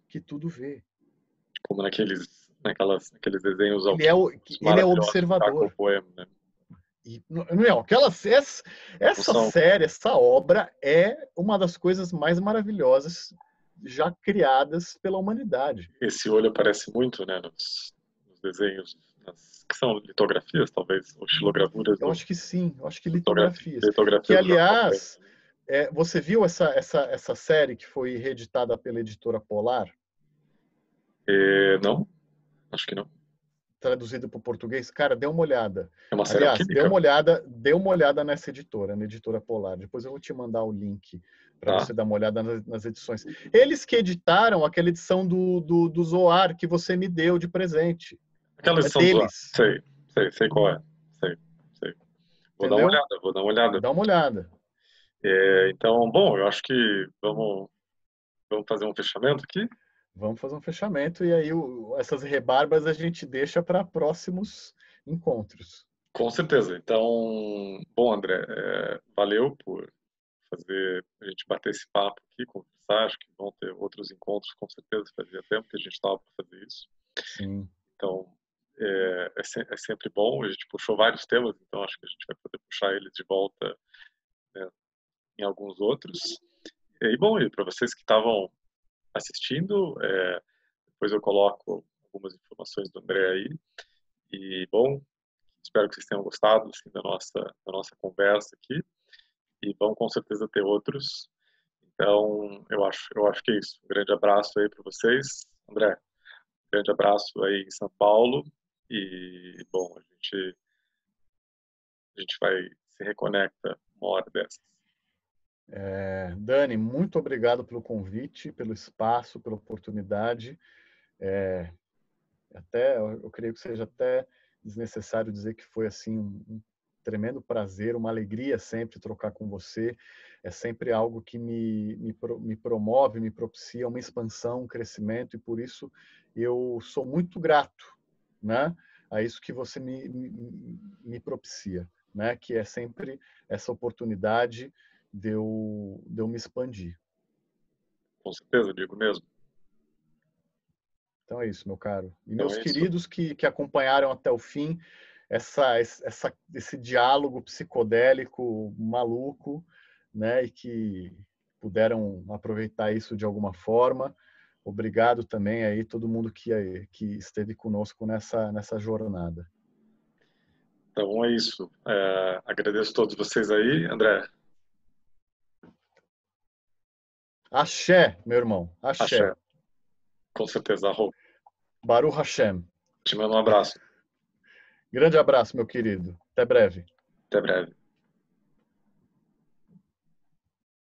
que tudo vê. Como naqueles desenhos Ele é o maravilhosos do Caco observador. Poema, né? E, não, Não essa são, série, essa obra é uma das coisas mais maravilhosas já criadas pela humanidade. esse olho aparece muito, né, nos desenhos, nas são? Litografias, talvez? Ou xilogravuras? Eu acho que sim, eu acho que Litografia, litografias. Que, litografias do Jornal Tempo. aliás, você viu essa série que foi reeditada pela editora Polar, Não? Acho que não. traduzida para o português? Cara, dê uma olhada. É uma série Aliás, alquímica? dê uma olhada nessa editora, na editora Polar. Depois eu vou te mandar o link para Tá. você dar uma olhada nas edições. Eles que editaram aquela edição do Zohar que você me deu de presente. Aquela É edição do Zohar. deles. Sei qual é. Sei. Vou dar uma Entendeu? olhada, vou dar uma olhada. Dá uma olhada. Então, bom, eu acho que vamos fazer um fechamento aqui. Vamos fazer um fechamento e aí essas rebarbas a gente deixa para próximos encontros. Com certeza. Então, bom, André, valeu por fazer a gente bater esse papo aqui, conversar. Acho que vão ter outros encontros, com certeza. Fazia tempo que a gente estava para fazer isso. Sim. Então, é sempre bom. A gente puxou vários temas, então acho que a gente vai poder puxar eles de volta, né, em alguns outros. E bom, e para vocês que estavam assistindo, depois eu coloco algumas informações do André aí. E bom, espero que vocês tenham gostado assim, da nossa conversa aqui. E vão com certeza ter outros. Então, eu acho que é isso. Um grande abraço aí para vocês. André, um grande abraço aí em São Paulo. E, bom, a gente vai se reconecta uma hora dessas. Dani, muito obrigado pelo convite, pelo espaço, pela oportunidade. Eu creio que seja até desnecessário dizer que foi assim um tremendo prazer, uma alegria sempre trocar com você. É sempre algo que me promove, me propicia uma expansão, um crescimento, e por isso eu sou muito grato, né, a isso que você me propicia, né, que é sempre essa oportunidade de eu me expandir. Com certeza, digo mesmo. Então é isso, meu caro. E Então meus é isso. queridos que acompanharam até o fim esse diálogo psicodélico maluco, né, e que puderam aproveitar isso de alguma forma. Obrigado também aí todo mundo que esteve conosco nessa jornada. Então é isso. Agradeço a todos vocês aí. André. Axé, meu irmão. Axé. Axé. Com certeza. Arro. Baruch Hashem. Te mando um abraço. Grande abraço, meu querido. Até breve. Até breve.